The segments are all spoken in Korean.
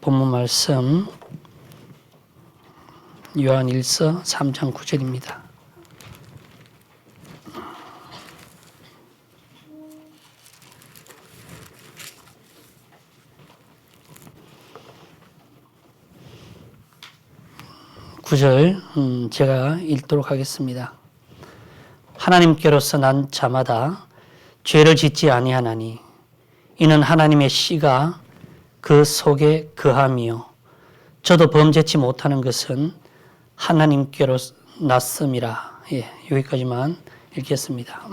본문 말씀 요한일서 3장 9절입니다. 구절 제가 읽도록 하겠습니다. 하나님께로서 난 자마다 죄를 짓지 아니하나니 이는 하나님의 씨가 그 속에 거함이요 저도 범죄치 못하는 것은 하나님께로 났음이라. 예, 여기까지만 읽겠습니다.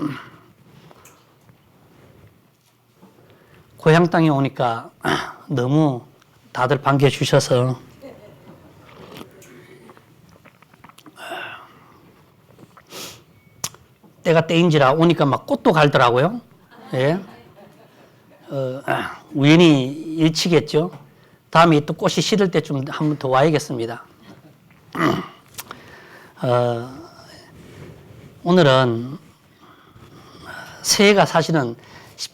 고향 땅에 오니까 너무 다들 반겨주셔서 때가 때인지라 오니까 막 꽃도 갈더라고요. 예. 우연히 일치겠죠. 다음에 또 꽃이 시들 때쯤 한 번 더 와야겠습니다. 오늘은 새해가 사실은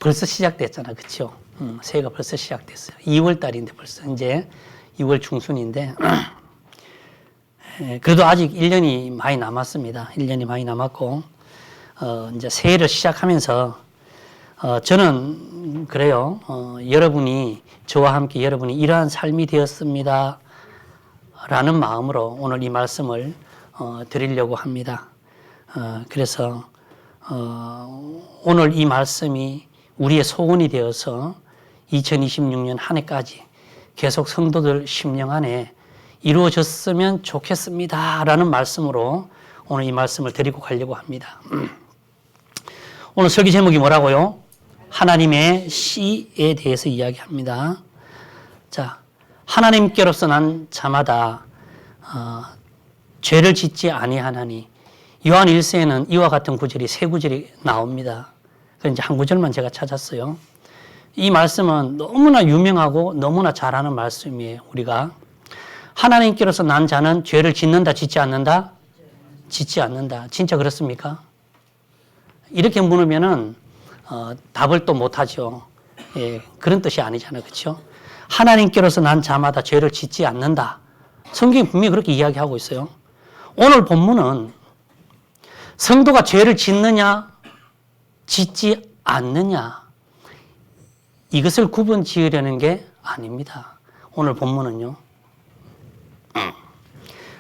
벌써 시작됐잖아. 그렇죠? 새해가 벌써 시작됐어요. 2월 달인데 벌써 이제 2월 중순인데 그래도 아직 1년이 많이 남았습니다. 1년이 많이 남았고 이제 새해를 시작하면서 저는 그래요. 여러분이 저와 함께 여러분이 이러한 삶이 되었습니다. 라는 마음으로 오늘 이 말씀을 드리려고 합니다. 그래서 오늘 이 말씀이 우리의 소원이 되어서 2026년 한 해까지 계속 성도들 심령 안에 이루어졌으면 좋겠습니다. 라는 말씀으로 오늘 이 말씀을 드리고 가려고 합니다. 오늘 설교 제목이 뭐라고요? 하나님의 씨에 대해서 이야기합니다. 자, 하나님께로서 난 자마다 죄를 짓지 아니하나니 요한 1서에는 이와 같은 구절이 세 구절이 나옵니다. 그래서 이제 한 구절만 제가 찾았어요. 이 말씀은 너무나 유명하고 너무나 잘 아는 말씀이에요. 우리가 하나님께로서 난 자는 죄를 짓는다, 짓지 않는다? 짓지 않는다. 진짜 그렇습니까? 이렇게 물으면은 답을 또 못하죠. 예, 그런 뜻이 아니잖아요. 그렇죠? 하나님께로서 난 자마다 죄를 짓지 않는다. 성경이 분명히 그렇게 이야기하고 있어요. 오늘 본문은 성도가 죄를 짓느냐 짓지 않느냐 이것을 구분 지으려는 게 아닙니다. 오늘 본문은요.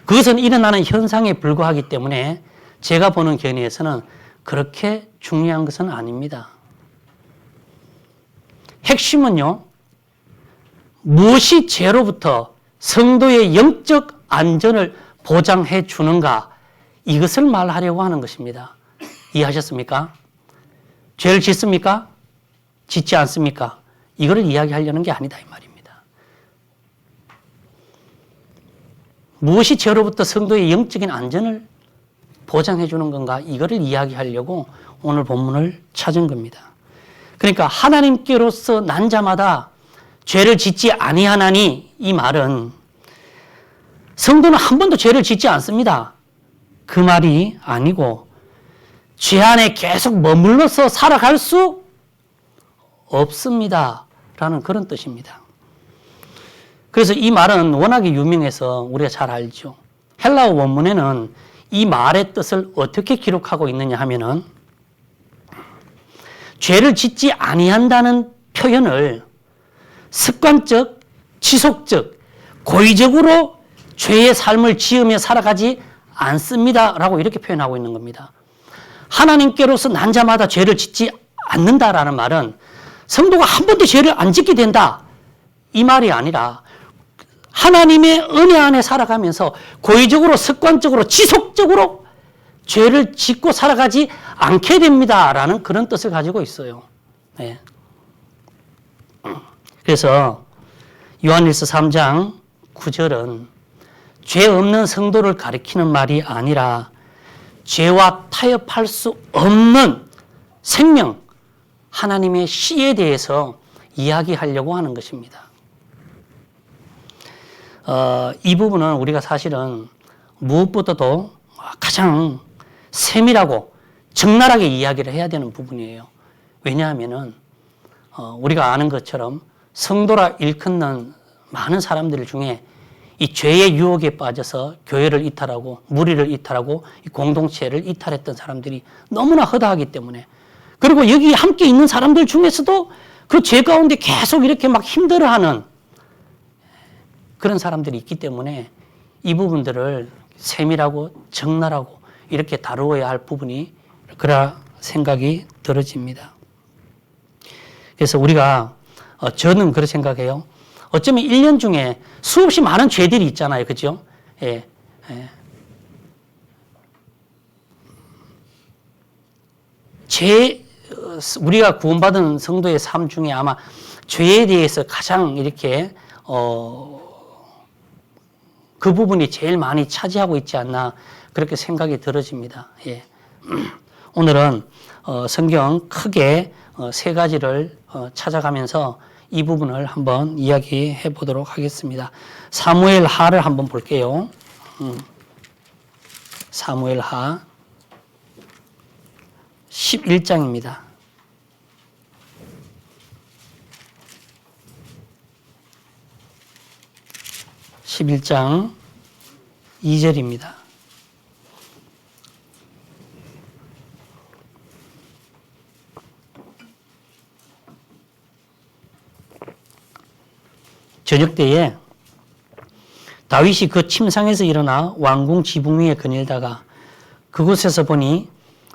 그것은 일어나는 현상에 불과하기 때문에 제가 보는 견해에서는 그렇게 중요한 것은 아닙니다. 핵심은요. 무엇이 죄로부터 성도의 영적 안전을 보장해 주는가 이것을 말하려고 하는 것입니다. 이해하셨습니까? 죄를 짓습니까? 짓지 않습니까? 이거를 이야기하려는 게 아니다 이 말입니다. 무엇이 죄로부터 성도의 영적인 안전을 보장해 주는 건가 이거를 이야기하려고 오늘 본문을 찾은 겁니다. 그러니까 하나님께로서 난 자마다 죄를 짓지 아니하나니 이 말은 성도는 한 번도 죄를 짓지 않습니다. 그 말이 아니고 죄 안에 계속 머물러서 살아갈 수 없습니다. 라는 그런 뜻입니다. 그래서 이 말은 워낙에 유명해서 우리가 잘 알죠. 헬라어 원문에는 이 말의 뜻을 어떻게 기록하고 있느냐 하면은 죄를 짓지 아니한다는 표현을 습관적, 지속적, 고의적으로 죄의 삶을 지으며 살아가지 않습니다. 라고 이렇게 표현하고 있는 겁니다. 하나님께로서 난 자마다 죄를 짓지 않는다라는 말은 성도가 한 번도 죄를 안 짓게 된다. 이 말이 아니라 하나님의 은혜 안에 살아가면서 고의적으로, 습관적으로, 지속적으로 죄를 짓고 살아가지 않게 됩니다. 라는 그런 뜻을 가지고 있어요. 네. 그래서 요한일서 3장 9절은 죄 없는 성도를 가리키는 말이 아니라 죄와 타협할 수 없는 생명, 하나님의 씨에 대해서 이야기하려고 하는 것입니다. 이 부분은 우리가 사실은 무엇보다도 가장 세밀하고 적나라하게 이야기를 해야 되는 부분이에요. 왜냐하면은 우리가 아는 것처럼 성도라 일컫는 많은 사람들 중에 이 죄의 유혹에 빠져서 교회를 이탈하고 무리를 이탈하고 이 공동체를 이탈했던 사람들이 너무나 허다하기 때문에, 그리고 여기 함께 있는 사람들 중에서도 그 죄 가운데 계속 이렇게 막 힘들어하는 그런 사람들이 있기 때문에 이 부분들을 세밀하고 적나라하고 이렇게 다루어야 할 부분이 그라 생각이 들어집니다. 그래서 우리가 저는 그렇게 생각해요. 어쩌면 1년 중에 수없이 많은 죄들이 있잖아요. 그죠? 예. 예. 우리가 구원받은 성도의 삶 중에 아마 죄에 대해서 가장 이렇게, 그 부분이 제일 많이 차지하고 있지 않나, 그렇게 생각이 들어집니다. 예. 오늘은, 성경 크게, 세 가지를 찾아가면서 이 부분을 한번 이야기해 보도록 하겠습니다. 사무엘 하를 한번 볼게요. 사무엘 하 11장입니다. 11장 2절입니다. 저녁 때에 다윗이 그 침상에서 일어나 왕궁 지붕 위에 거닐다가 그곳에서 보니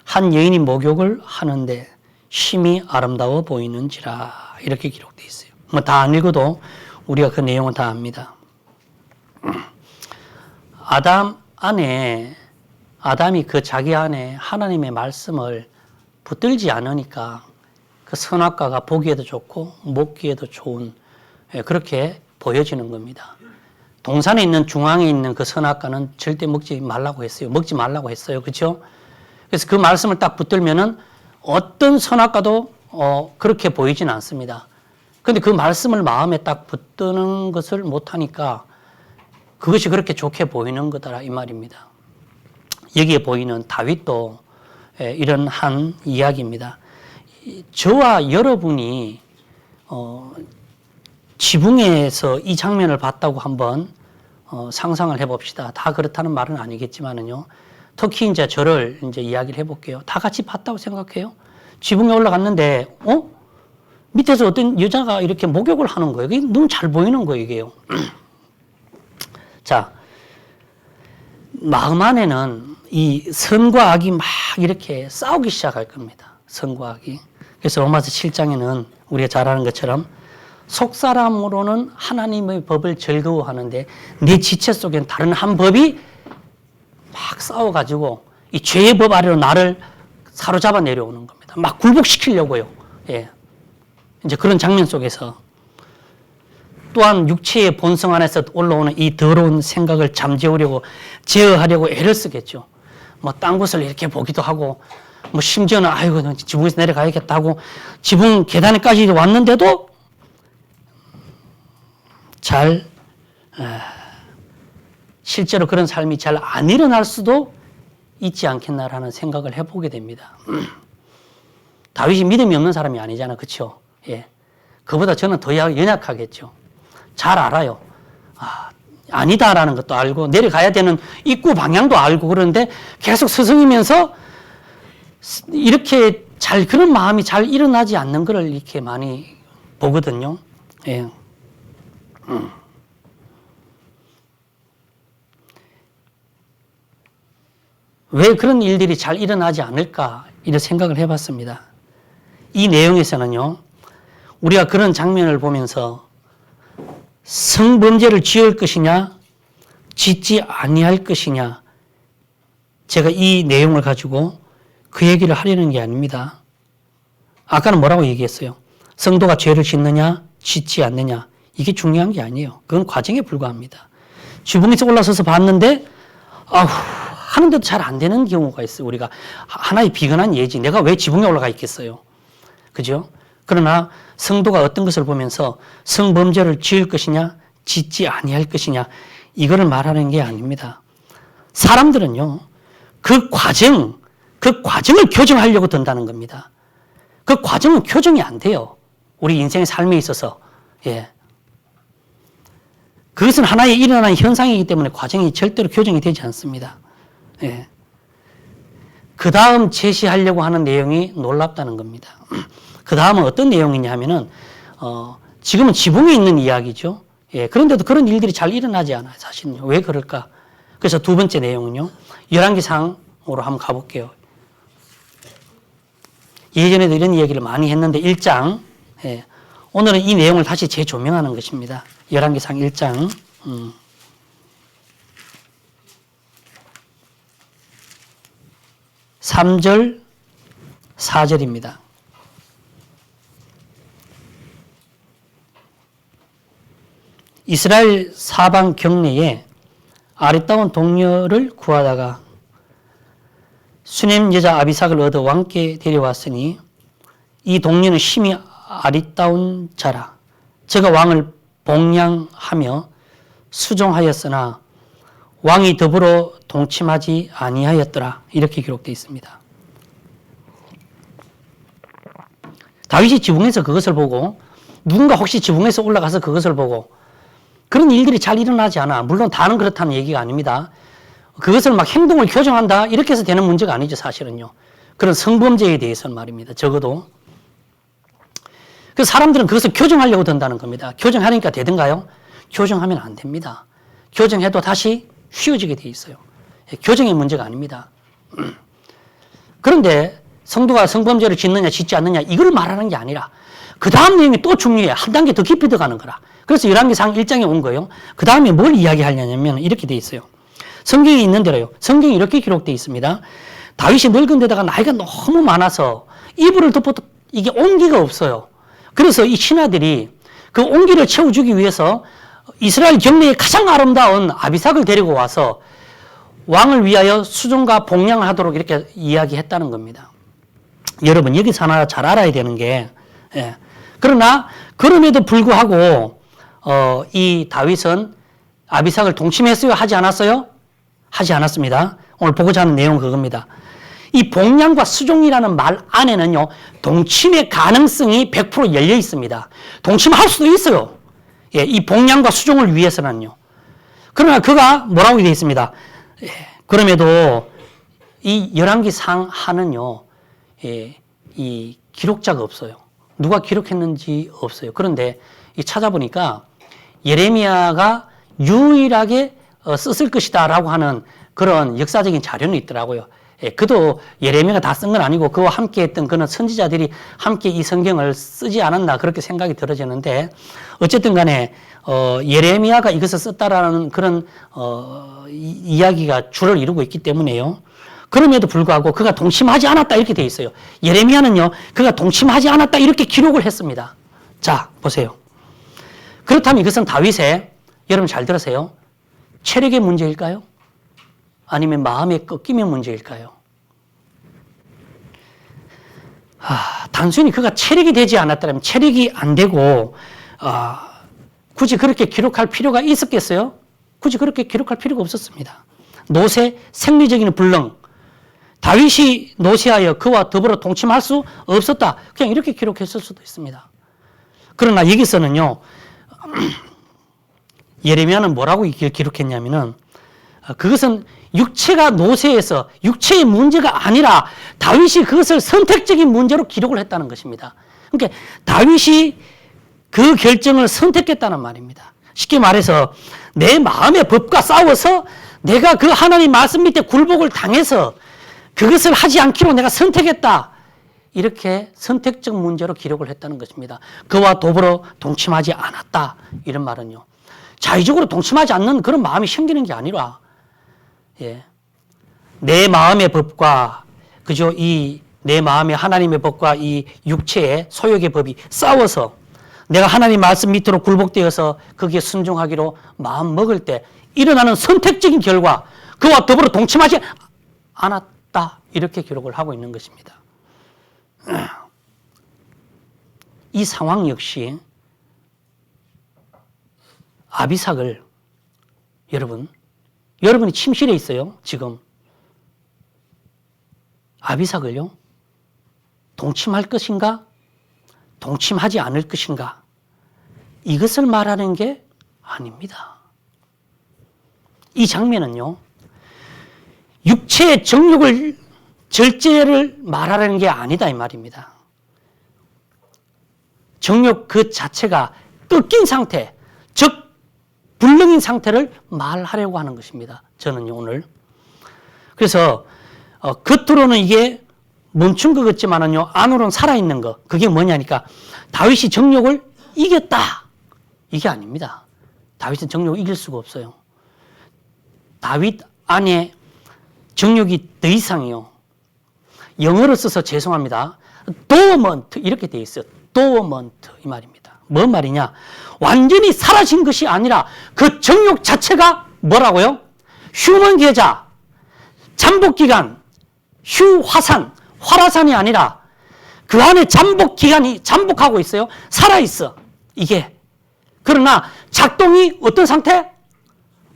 한 여인이 목욕을 하는데 심히 아름다워 보이는지라, 이렇게 기록되어 있어요. 뭐 다 안 읽어도 우리가 그 내용은 다 압니다. 아담이 그 자기 안에 하나님의 말씀을 붙들지 않으니까 그 선악과가 보기에도 좋고 먹기에도 좋은, 그렇게 보여지는 겁니다. 동산에 있는 중앙에 있는 그 선악과는 절대 먹지 말라고 했어요. 먹지 말라고 했어요. 그렇죠? 그래서 그 말씀을 딱 붙들면은 어떤 선악과도 그렇게 보이진 않습니다. 그런데 그 말씀을 마음에 딱 붙드는 것을 못하니까 그것이 그렇게 좋게 보이는 거다, 이 말입니다. 여기에 보이는 다윗도 이런 한 이야기입니다. 저와 여러분이 지붕에서 이 장면을 봤다고 한번 상상을 해봅시다. 다 그렇다는 말은 아니겠지만은요. 특히 이제 저를 이제 이야기를 해볼게요. 다 같이 봤다고 생각해요. 지붕에 올라갔는데, 밑에서 어떤 여자가 이렇게 목욕을 하는 거예요. 이게 너무 잘 보이는 거예요, 이게요. 자, 마음 안에는 이 선과 악이 막 이렇게 싸우기 시작할 겁니다. 선과 악이. 그래서 로마서 7장에는 우리가 잘 아는 것처럼 속사람으로는 하나님의 법을 즐거워하는데 내 지체 속엔 다른 한 법이 막 싸워가지고 이 죄의 법 아래로 나를 사로잡아 내려오는 겁니다. 막 굴복시키려고요. 예. 이제 그런 장면 속에서 또한 육체의 본성 안에서 올라오는 이 더러운 생각을 잠재우려고 제어하려고 애를 쓰겠죠. 뭐 딴 곳을 이렇게 보기도 하고, 뭐 심지어는 아이고 지붕에서 내려가야겠다 하고 지붕 계단에까지 왔는데도 실제로 그런 삶이 잘 안 일어날 수도 있지 않겠나라는 생각을 해보게 됩니다. 다윗이 믿음이 없는 사람이 아니잖아, 그렇죠? 예, 그보다 저는 더 연약하겠죠. 잘 알아요. 아니다라는 것도 알고 내려가야 되는 입구 방향도 알고, 그런데 계속 스승이면서 이렇게 그런 마음이 잘 일어나지 않는 걸 이렇게 많이 보거든요. 예. 왜 그런 일들이 잘 일어나지 않을까, 이런 생각을 해봤습니다. 이 내용에서는요, 우리가 그런 장면을 보면서 성범죄를 지을 것이냐 짓지 아니할 것이냐, 제가 이 내용을 가지고 그 얘기를 하려는 게 아닙니다. 아까는 뭐라고 얘기했어요? 성도가 죄를 짓느냐 짓지 않느냐, 이게 중요한 게 아니에요. 그건 과정에 불과합니다. 지붕에서 올라서서 봤는데 하는데도 잘 안 되는 경우가 있어요. 우리가 하나의 비근한 예지, 내가 왜 지붕에 올라가 있겠어요? 그죠? 그러나 성도가 어떤 것을 보면서 성범죄를 지을 것이냐 짓지 아니할 것이냐, 이거를 말하는 게 아닙니다. 사람들은요, 그 과정을 교정하려고 든다는 겁니다. 그 과정은 교정이 안 돼요. 우리 인생의 삶에 있어서. 예. 그것은 하나의 일어나는 현상이기 때문에 과정이 절대로 교정이 되지 않습니다. 예. 그 다음 제시하려고 하는 내용이 놀랍다는 겁니다. 그 다음은 어떤 내용이냐 하면은, 지금은 지붕에 있는 이야기죠. 예. 그런데도 그런 일들이 잘 일어나지 않아요. 사실은요. 왜 그럴까? 그래서 두 번째 내용은요. 열왕기상으로 한번 가볼게요. 예전에도 이런 이야기를 많이 했는데 1장. 예. 오늘은 이 내용을 다시 재조명하는 것입니다. 열왕기상 1장. 3절, 4절입니다. 이스라엘 사방 경내에 아리따운 동녀를 구하다가 수넴 여자 아비삭을 얻어 왕께 데려왔으니 이 동녀는 심히 아리따운 자라. 저가 왕을 복량하며 수종하였으나 왕이 더불어 동침하지 아니하였더라. 이렇게 기록되어 있습니다. 다윗이 지붕에서 그것을 보고 누군가 혹시 지붕에서 올라가서 그것을 보고 그런 일들이 잘 일어나지 않아. 물론 다는 그렇다는 얘기가 아닙니다. 그것을 막 행동을 교정한다 이렇게 해서 되는 문제가 아니죠. 사실은요. 그런 성범죄에 대해서는 말입니다. 적어도. 그 사람들은 그것을 교정하려고 든다는 겁니다. 교정하니까 되던가요? 교정하면 안 됩니다. 교정해도 다시 휘어지게 돼 있어요. 교정의 문제가 아닙니다. 그런데 성도가 성범죄를 짓느냐 짓지 않느냐 이걸 말하는 게 아니라 그 다음 내용이 또 중요해. 한 단계 더 깊이 들어가는 거라. 그래서 열왕기상 1장에 온 거예요. 그 다음에 뭘 이야기하려냐면 이렇게 돼 있어요. 성경에 있는 대로요. 성경이 이렇게 기록되어 있습니다. 다윗이 늙은 데다가 나이가 너무 많아서 이불을 덮어도 이게 온기가 없어요. 그래서 이 신하들이 그 온기를 채워주기 위해서 이스라엘 경내에 가장 아름다운 아비삭을 데리고 와서 왕을 위하여 수종과 복량을 하도록 이렇게 이야기했다는 겁니다. 여러분 여기서 하나 잘 알아야 되는 게 그러나 그럼에도 불구하고 이 다윗은 아비삭을 동침했어요? 하지 않았어요? 하지 않았습니다. 오늘 보고자 하는 내용은 그겁니다. 이 복량과 수종이라는 말 안에는요, 동침의 가능성이 100% 열려 있습니다. 동침할 수도 있어요. 예, 이 복량과 수종을 위해서는요. 그러나 그가 뭐라고 되어 있습니다. 예, 그럼에도 이 열왕기상 하는요, 예, 이 기록자가 없어요. 누가 기록했는지 없어요. 그런데 이 찾아보니까 예레미야가 유일하게 썼을 것이다라고 하는 그런 역사적인 자료는 있더라고요. 예, 그도 예레미야가 다 쓴 건 아니고 그와 함께 했던 그런 선지자들이 함께 이 성경을 쓰지 않았나 그렇게 생각이 들어지는데 어쨌든 간에 예레미야가 이것을 썼다라는 그런 이야기가 주를 이루고 있기 때문에요. 그럼에도 불구하고 그가 동침하지 않았다 이렇게 돼 있어요. 예레미야는요. 그가 동침하지 않았다 이렇게 기록을 했습니다. 자, 보세요. 그렇다면 이것은 다윗의 여러분 잘 들으세요. 체력의 문제일까요? 아니면 마음의 꺾임의 문제일까요? 단순히 그가 체력이 되지 않았다면 체력이 안 되고 굳이 그렇게 기록할 필요가 있었겠어요? 굳이 그렇게 기록할 필요가 없었습니다. 노새, 생리적인 불능. 다윗이 노새하여 그와 더불어 동침할 수 없었다. 그냥 이렇게 기록했을 수도 있습니다. 그러나 여기서는요. 예레미야는 뭐라고 기록했냐면은 그것은 육체가 노쇠해서 육체의 문제가 아니라 다윗이 그것을 선택적인 문제로 기록을 했다는 것입니다. 그러니까 다윗이 그 결정을 선택했다는 말입니다. 쉽게 말해서 내 마음의 법과 싸워서 내가 그 하나님 말씀 밑에 굴복을 당해서 그것을 하지 않기로 내가 선택했다. 이렇게 선택적 문제로 기록을 했다는 것입니다. 그와 더불어 동침하지 않았다. 이런 말은요. 자의적으로 동침하지 않는 그런 마음이 생기는 게 아니라 예. 내 마음의 법과 그죠? 이 내 마음의 하나님의 법과 이 육체의 소욕의 법이 싸워서 내가 하나님 말씀 밑으로 굴복되어서 거기에 순종하기로 마음 먹을 때 일어나는 선택적인 결과 그와 더불어 동침하지 않았다. 이렇게 기록을 하고 있는 것입니다. 이 상황 역시 아비삭을 여러분이 침실에 있어요. 지금 아비삭을요. 동침할 것인가? 동침하지 않을 것인가? 이것을 말하는 게 아닙니다. 이 장면은요, 육체의 정욕을, 절제를 말하라는 게 아니다 이 말입니다. 정욕 그 자체가 꺾인 상태, 즉 불능인 상태를 말하려고 하는 것입니다. 저는요, 오늘. 그래서 겉으로는 이게 멈춘 것 같지만은요, 안으로는 살아있는 거. 그게 뭐냐니까 다윗이 정욕을 이겼다. 이게 아닙니다. 다윗은 정욕을 이길 수가 없어요. 다윗 안에 정욕이 더 이상이요. 영어로 써서 죄송합니다. dormant 이렇게 돼 있어요. dormant 이 말입니다. 뭔 말이냐? 완전히 사라진 것이 아니라 그 정욕 자체가 뭐라고요? 휴먼 계좌, 잠복기간, 휴화산, 활화산이 아니라 그 안에 잠복기간이 잠복하고 있어요. 살아있어. 이게. 그러나 작동이 어떤 상태?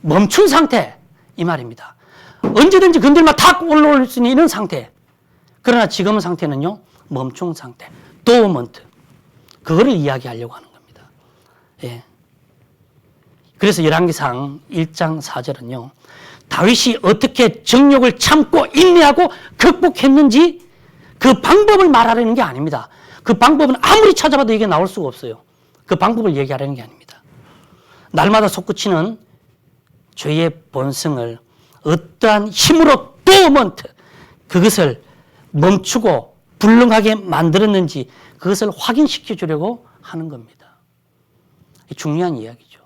멈춘 상태. 이 말입니다. 언제든지 건들면 탁 올라올 수 있는 상태. 그러나 지금의 상태는요, 멈춘 상태. dormant. 그거를 이야기하려고 하는 겁니다. 예. 그래서 열왕기상 1장 4절은요, 다윗이 어떻게 정욕을 참고 인내하고 극복했는지 그 방법을 말하려는 게 아닙니다. 그 방법은 아무리 찾아봐도 이게 나올 수가 없어요. 그 방법을 얘기하려는 게 아닙니다. 날마다 솟구치는 죄의 본성을 어떠한 힘으로 dormant, 그것을 멈추고 불능하게 만들었는지 그것을 확인시켜 주려고 하는 겁니다. 중요한 이야기죠.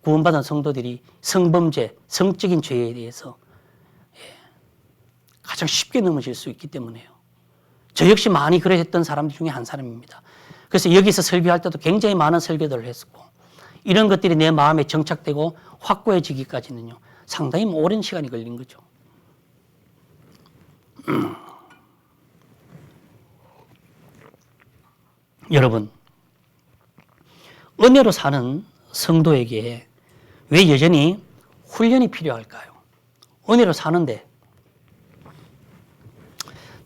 구원받은 성도들이 성범죄, 성적인 죄에 대해서 가장 쉽게 넘어질 수 있기 때문에요. 저 역시 많이 그랬던 사람들 중에 한 사람입니다. 그래서 여기서 설교할 때도 굉장히 많은 설교들을 했었고, 이런 것들이 내 마음에 정착되고 확고해지기까지는요, 상당히 오랜 시간이 걸린 거죠. 여러분, 은혜로 사는 성도에게 왜 여전히 훈련이 필요할까요? 은혜로 사는데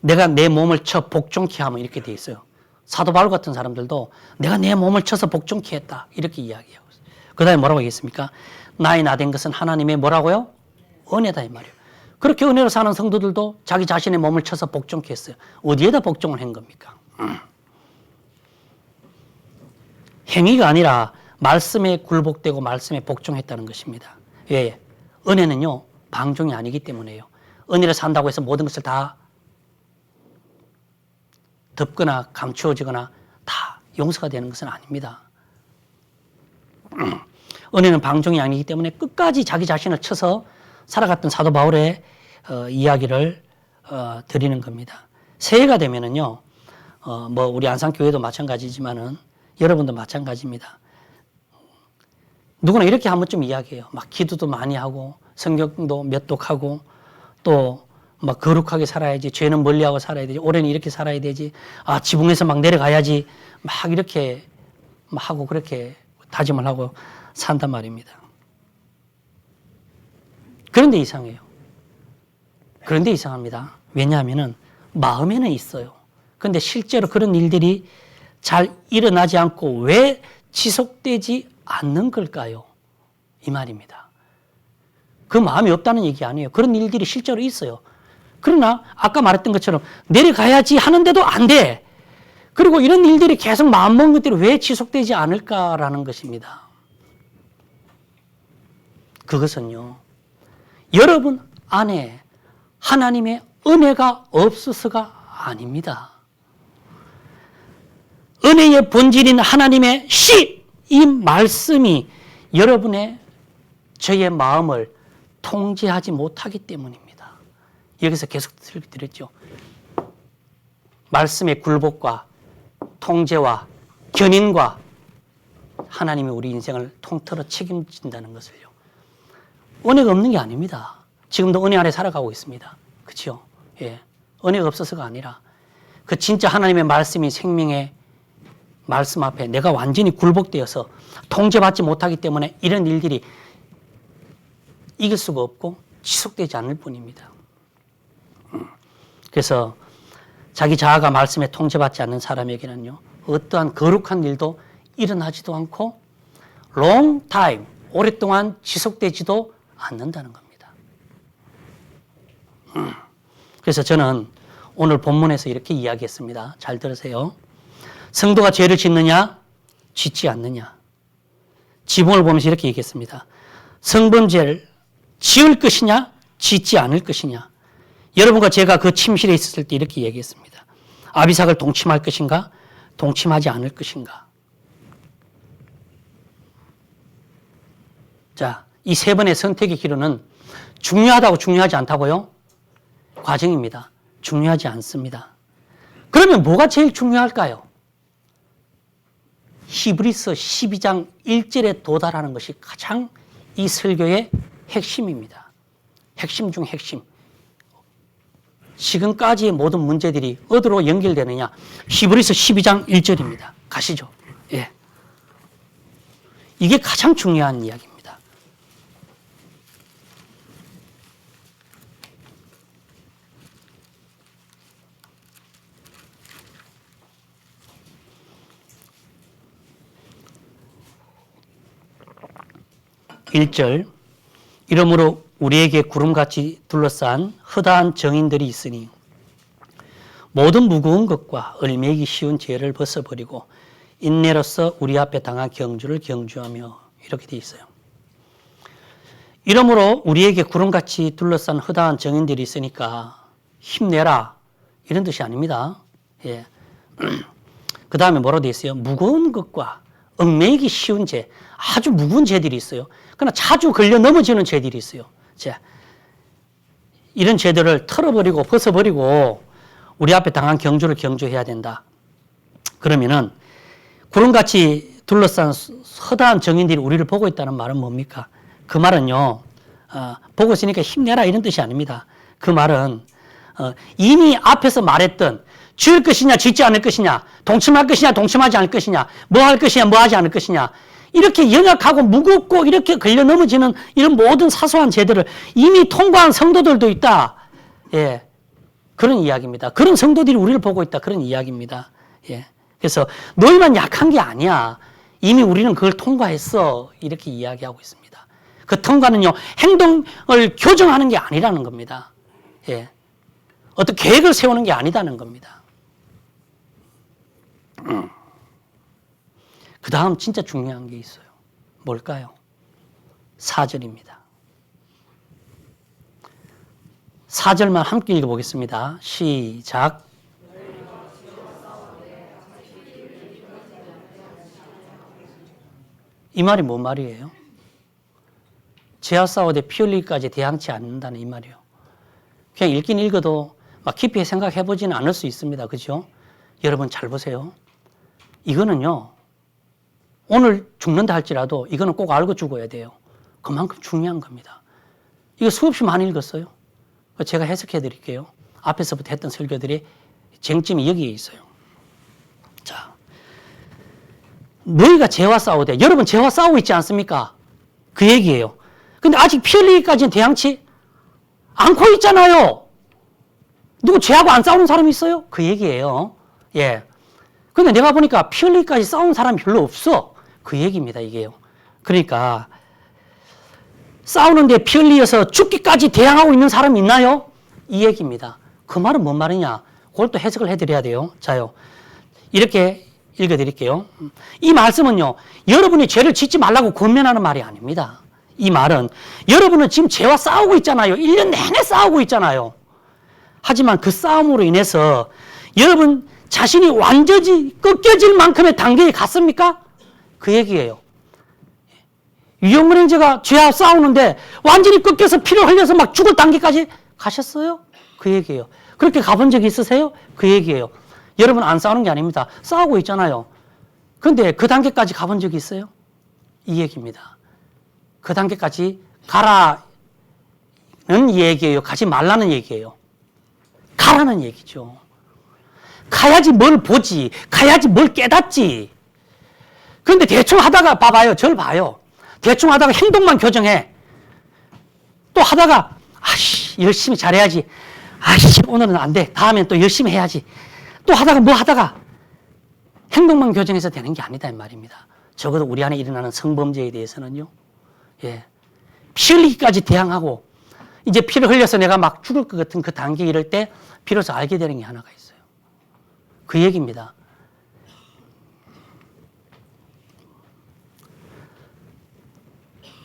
내가 내 몸을 쳐 복종케 하면 이렇게 돼 있어요. 사도 바울 같은 사람들도 내가 내 몸을 쳐서 복종케 했다 이렇게 이야기하고 있어요. 그 다음에 뭐라고 하겠습니까? 나의 나 된 것은 하나님의 뭐라고요? 은혜다 이 말이에요. 그렇게 은혜로 사는 성도들도 자기 자신의 몸을 쳐서 복종케 했어요. 어디에다 복종을 한 겁니까? 행위가 아니라 말씀에 굴복되고 말씀에 복종했다는 것입니다. 왜? 은혜는요, 방종이 아니기 때문에요. 은혜를 산다고 해서 모든 것을 다 덮거나 감추어지거나 다 용서가 되는 것은 아닙니다. 은혜는 방종이 아니기 때문에 끝까지 자기 자신을 쳐서 살아갔던 사도 바울의 이야기를 드리는 겁니다. 새해가 되면은요, 뭐 우리 안산교회도 마찬가지지만은 여러분도 마찬가지입니다. 누구나 이렇게 한 번쯤 이야기해요. 막 기도도 많이 하고 성경도 몇 독하고 또 막 거룩하게 살아야지, 죄는 멀리하고 살아야 되지, 올해는 이렇게 살아야 되지, 아 지붕에서 막 내려가야지, 막 이렇게 막 하고 그렇게 다짐을 하고 산단 말입니다. 그런데 이상해요. 그런데 이상합니다. 왜냐하면은 마음에는 있어요. 그런데 실제로 그런 일들이 잘 일어나지 않고 왜 지속되지 않는 걸까요? 이 말입니다. 그 마음이 없다는 얘기 아니에요. 그런 일들이 실제로 있어요. 그러나 아까 말했던 것처럼 내려가야지 하는데도 안 돼. 그리고 이런 일들이 계속 마음먹은 것들이 왜 지속되지 않을까라는 것입니다. 그것은요, 여러분 안에 하나님의 은혜가 없어서가 아닙니다. 은혜의 본질인 하나님의 시, 이 말씀이 여러분의 저의 마음을 통제하지 못하기 때문입니다. 여기서 계속 드렸죠. 말씀의 굴복과 통제와 견인과 하나님이 우리 인생을 통틀어 책임진다는 것을요. 은혜가 없는 게 아닙니다. 지금도 은혜 아래 살아가고 있습니다. 그렇죠? 예. 은혜가 없어서가 아니라 그 진짜 하나님의 말씀이 생명의 말씀 앞에 내가 완전히 굴복되어서 통제받지 못하기 때문에 이런 일들이 이길 수가 없고 지속되지 않을 뿐입니다. 그래서 자기 자아가 말씀에 통제받지 않는 사람에게는요, 어떠한 거룩한 일도 일어나지도 않고 long time, 오랫동안 지속되지도 않는다는 겁니다. 그래서 저는 오늘 본문에서 이렇게 이야기했습니다. 잘 들으세요. 성도가 죄를 짓느냐, 짓지 않느냐. 지붕을 보면서 이렇게 얘기했습니다. 성범죄를 지을 것이냐, 짓지 않을 것이냐. 여러분과 제가 그 침실에 있었을 때 이렇게 얘기했습니다. 아비삭을 동침할 것인가, 동침하지 않을 것인가. 자, 이 세 번의 선택의 기로는 중요하다고 중요하지 않다고요? 과정입니다. 중요하지 않습니다. 그러면 뭐가 제일 중요할까요? 히브리서 12장 1절에 도달하는 것이 가장 이 설교의 핵심입니다. 핵심 중 핵심. 지금까지의 모든 문제들이 어디로 연결되느냐? 히브리서 12장 1절입니다. 가시죠. 예. 이게 가장 중요한 이야기입니다. (1절) 이러므로 우리에게 구름같이 둘러싼 허다한 정인들이 있으니 모든 무거운 것과 얼매기 쉬운 죄를 벗어버리고 인내로서 우리 앞에 당한 경주를 경주하며 이렇게 돼 있어요. 이러므로 우리에게 구름같이 둘러싼 허다한 정인들이 있으니까 힘내라 이런 뜻이 아닙니다. 예. 그 다음에 뭐라고 돼 있어요? 무거운 것과 얽매이기 쉬운 죄, 아주 무거운 죄들이 있어요. 그러나 자주 걸려 넘어지는 죄들이 있어요. 자, 이런 죄들을 털어버리고 벗어버리고 우리 앞에 당한 경주를 경주해야 된다. 그러면은 구름같이 둘러싼 허다한 정인들이 우리를 보고 있다는 말은 뭡니까? 그 말은요, 보고 있으니까 힘내라 이런 뜻이 아닙니다. 그 말은 이미 앞에서 말했던 지을 것이냐 짓지 않을 것이냐, 동침할 것이냐 동침하지 않을 것이냐, 뭐 할 것이냐 뭐 하지 않을 것이냐, 이렇게 연약하고 무겁고 이렇게 걸려 넘어지는 이런 모든 사소한 죄들을 이미 통과한 성도들도 있다. 예, 그런 이야기입니다. 그런 성도들이 우리를 보고 있다. 그런 이야기입니다. 예, 그래서 너희만 약한 게 아니야. 이미 우리는 그걸 통과했어. 이렇게 이야기하고 있습니다. 그 통과는요, 행동을 교정하는 게 아니라는 겁니다. 예, 어떤 계획을 세우는 게 아니다는 겁니다. 그 다음 진짜 중요한 게 있어요. 뭘까요? 4절입니다. 4절만 함께 읽어보겠습니다. 시작. 이 말이 뭔 말이에요? 죄와 싸우되 피 흘리기까지 대항치 않는다는 이 말이에요. 그냥 읽긴 읽어도 막 깊이 생각해보지는 않을 수 있습니다. 그죠? 여러분 잘 보세요. 이거는요, 오늘 죽는다 할지라도 이거는 꼭 알고 죽어야 돼요. 그만큼 중요한 겁니다. 이거 수없이 많이 읽었어요. 제가 해석해 드릴게요. 앞에서부터 했던 설교들이 쟁점이 여기에 있어요. 자, 너희가 죄와 싸우되, 여러분 죄와 싸우고 있지 않습니까? 그 얘기예요. 근데 아직 피 흘리기까지는 대항치 않고 있잖아요. 누구 죄하고 안 싸우는 사람이 있어요? 그 얘기예요. 예. 근데 내가 보니까 피 흘리기까지 싸우는 사람이 별로 없어. 그 얘기입니다, 이게요. 그러니까 싸우는데 피 흘려서 죽기까지 대항하고 있는 사람이 있나요? 이 얘기입니다. 그 말은 뭔 말이냐? 그걸 또 해석을 해드려야 돼요. 자요, 이렇게 읽어드릴게요. 이 말씀은요, 여러분이 죄를 짓지 말라고 권면하는 말이 아닙니다. 이 말은 여러분은 지금 죄와 싸우고 있잖아요. 1년 내내 싸우고 있잖아요. 하지만 그 싸움으로 인해서 여러분 자신이 완전히 꺾여질 만큼의 단계에 갔습니까? 그 얘기예요. 유형문 형제가 죄와 싸우는데 완전히 꺾여서 피를 흘려서 막 죽을 단계까지 가셨어요? 그 얘기예요. 그렇게 가본 적이 있으세요? 그 얘기예요. 여러분 안 싸우는 게 아닙니다. 싸우고 있잖아요. 그런데 그 단계까지 가본 적이 있어요? 이 얘기입니다. 그 단계까지 가라는 얘기예요? 가지 말라는 얘기예요? 가라는 얘기죠. 가야지 뭘 보지, 가야지 뭘 깨닫지. 그런데 대충 하다가 봐봐요. 저를 봐요. 대충 하다가 행동만 교정해. 또 하다가 아씨 열심히 잘해야지. 아씨 오늘은 안 돼. 다음엔 또 열심히 해야지. 또 하다가 뭐 하다가 행동만 교정해서 되는 게 아니다 이 말입니다. 적어도 우리 안에 일어나는 성범죄에 대해서는요. 예, 피 흘리기까지 대항하고 이제 피를 흘려서 내가 막 죽을 것 같은 그 단계 이럴 때 비로소 알게 되는 게 하나가 있어요. 그 얘기입니다.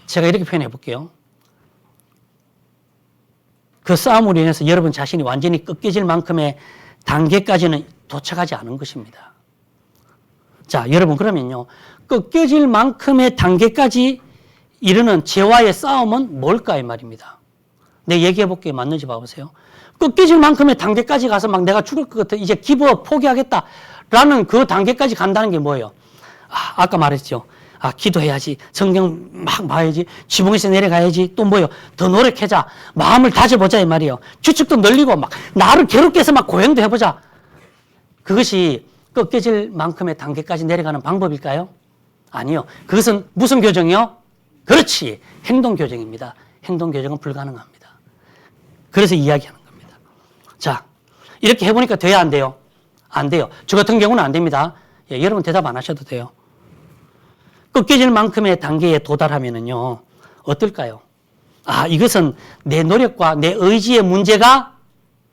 제가 이렇게 표현해 볼게요. 그 싸움으로 인해서 여러분 자신이 완전히 꺾여질 만큼의 단계까지는 도착하지 않은 것입니다. 자, 여러분 그러면요. 꺾여질 만큼의 단계까지 이르는 죄와의 싸움은 뭘까 이 말입니다. 내가 얘기해 볼게요. 맞는지 봐보세요. 꺾여질 만큼의 단계까지 가서 막 내가 죽을 것 같아. 이제 기브업 포기하겠다라는 그 단계까지 간다는 게 뭐예요? 아까 말했죠. 기도해야지. 성경 막 봐야지. 지붕에서 내려가야지. 또 뭐요? 더 노력하자. 마음을 다져보자 이 말이에요. 추측도 늘리고 막 나를 괴롭게 해서 막 고행도 해보자. 그것이 꺾여질 만큼의 단계까지 내려가는 방법일까요? 아니요. 그것은 무슨 교정이요? 그렇지. 행동 교정입니다. 행동 교정은 불가능합니다. 그래서 이야기하는 겁니다. 자, 이렇게 해보니까 돼야 안 돼요? 안 돼요. 저 같은 경우는 안 됩니다. 예, 여러분 대답 안 하셔도 돼요. 꺾여질 만큼의 단계에 도달하면은요, 어떨까요? 이것은 내 노력과 내 의지의 문제가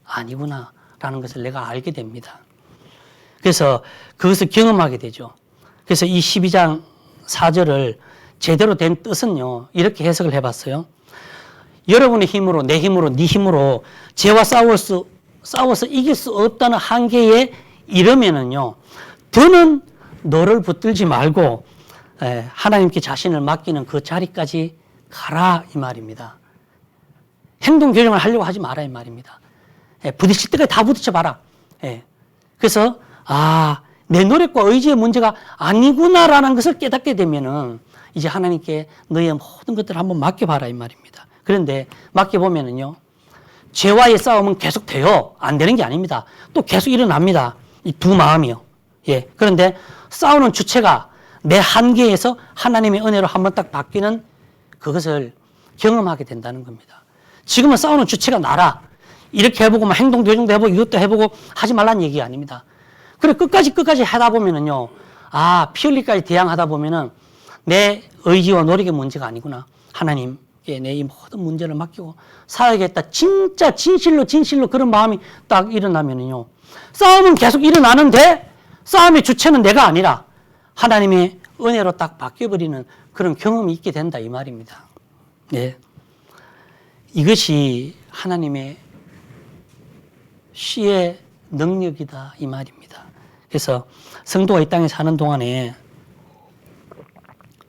아니구나라는 것을 내가 알게 됩니다. 그래서 그것을 경험하게 되죠. 그래서 이 12장 4절을 제대로 된 뜻은요, 이렇게 해석을 해봤어요. 여러분의 힘으로, 내 힘으로, 네 힘으로 죄와 싸워서 이길 수 없다는 한계에 이르면은요, 더는 너를 붙들지 말고 하나님께 자신을 맡기는 그 자리까지 가라 이 말입니다. 행동 교정을 하려고 하지 마라 이 말입니다. 부딪힐 때까지 다 부딪혀 봐라. 그래서 내 노력과 의지의 문제가 아니구나라는 것을 깨닫게 되면은 이제 하나님께 너의 모든 것들을 한번 맡겨봐라 이 말입니다. 그런데 맡겨보면은요, 죄와의 싸움은 계속 돼요. 안 되는 게 아닙니다. 또 계속 일어납니다. 이 두 마음이요. 예. 그런데 싸우는 주체가 내 한계에서 하나님의 은혜로 한번 딱 바뀌는 그것을 경험하게 된다는 겁니다. 지금은 싸우는 주체가 나라. 이렇게 해보고 막 행동 교정도 해보고 이것도 해보고 하지 말라는 얘기 아닙니다. 그래 끝까지 하다 보면은요, 피 흘리기까지 대항하다 보면은 내 의지와 노력의 문제가 아니구나. 하나님께 내 이 모든 문제를 맡기고 살아야겠다. 진짜 진실로 그런 마음이 딱 일어나면은요, 싸움은 계속 일어나는데 싸움의 주체는 내가 아니라 하나님의 은혜로 딱 바뀌어버리는 그런 경험이 있게 된다 이 말입니다. 네. 이것이 하나님의 시의 능력이다 이 말입니다. 그래서 성도가 이 땅에 사는 동안에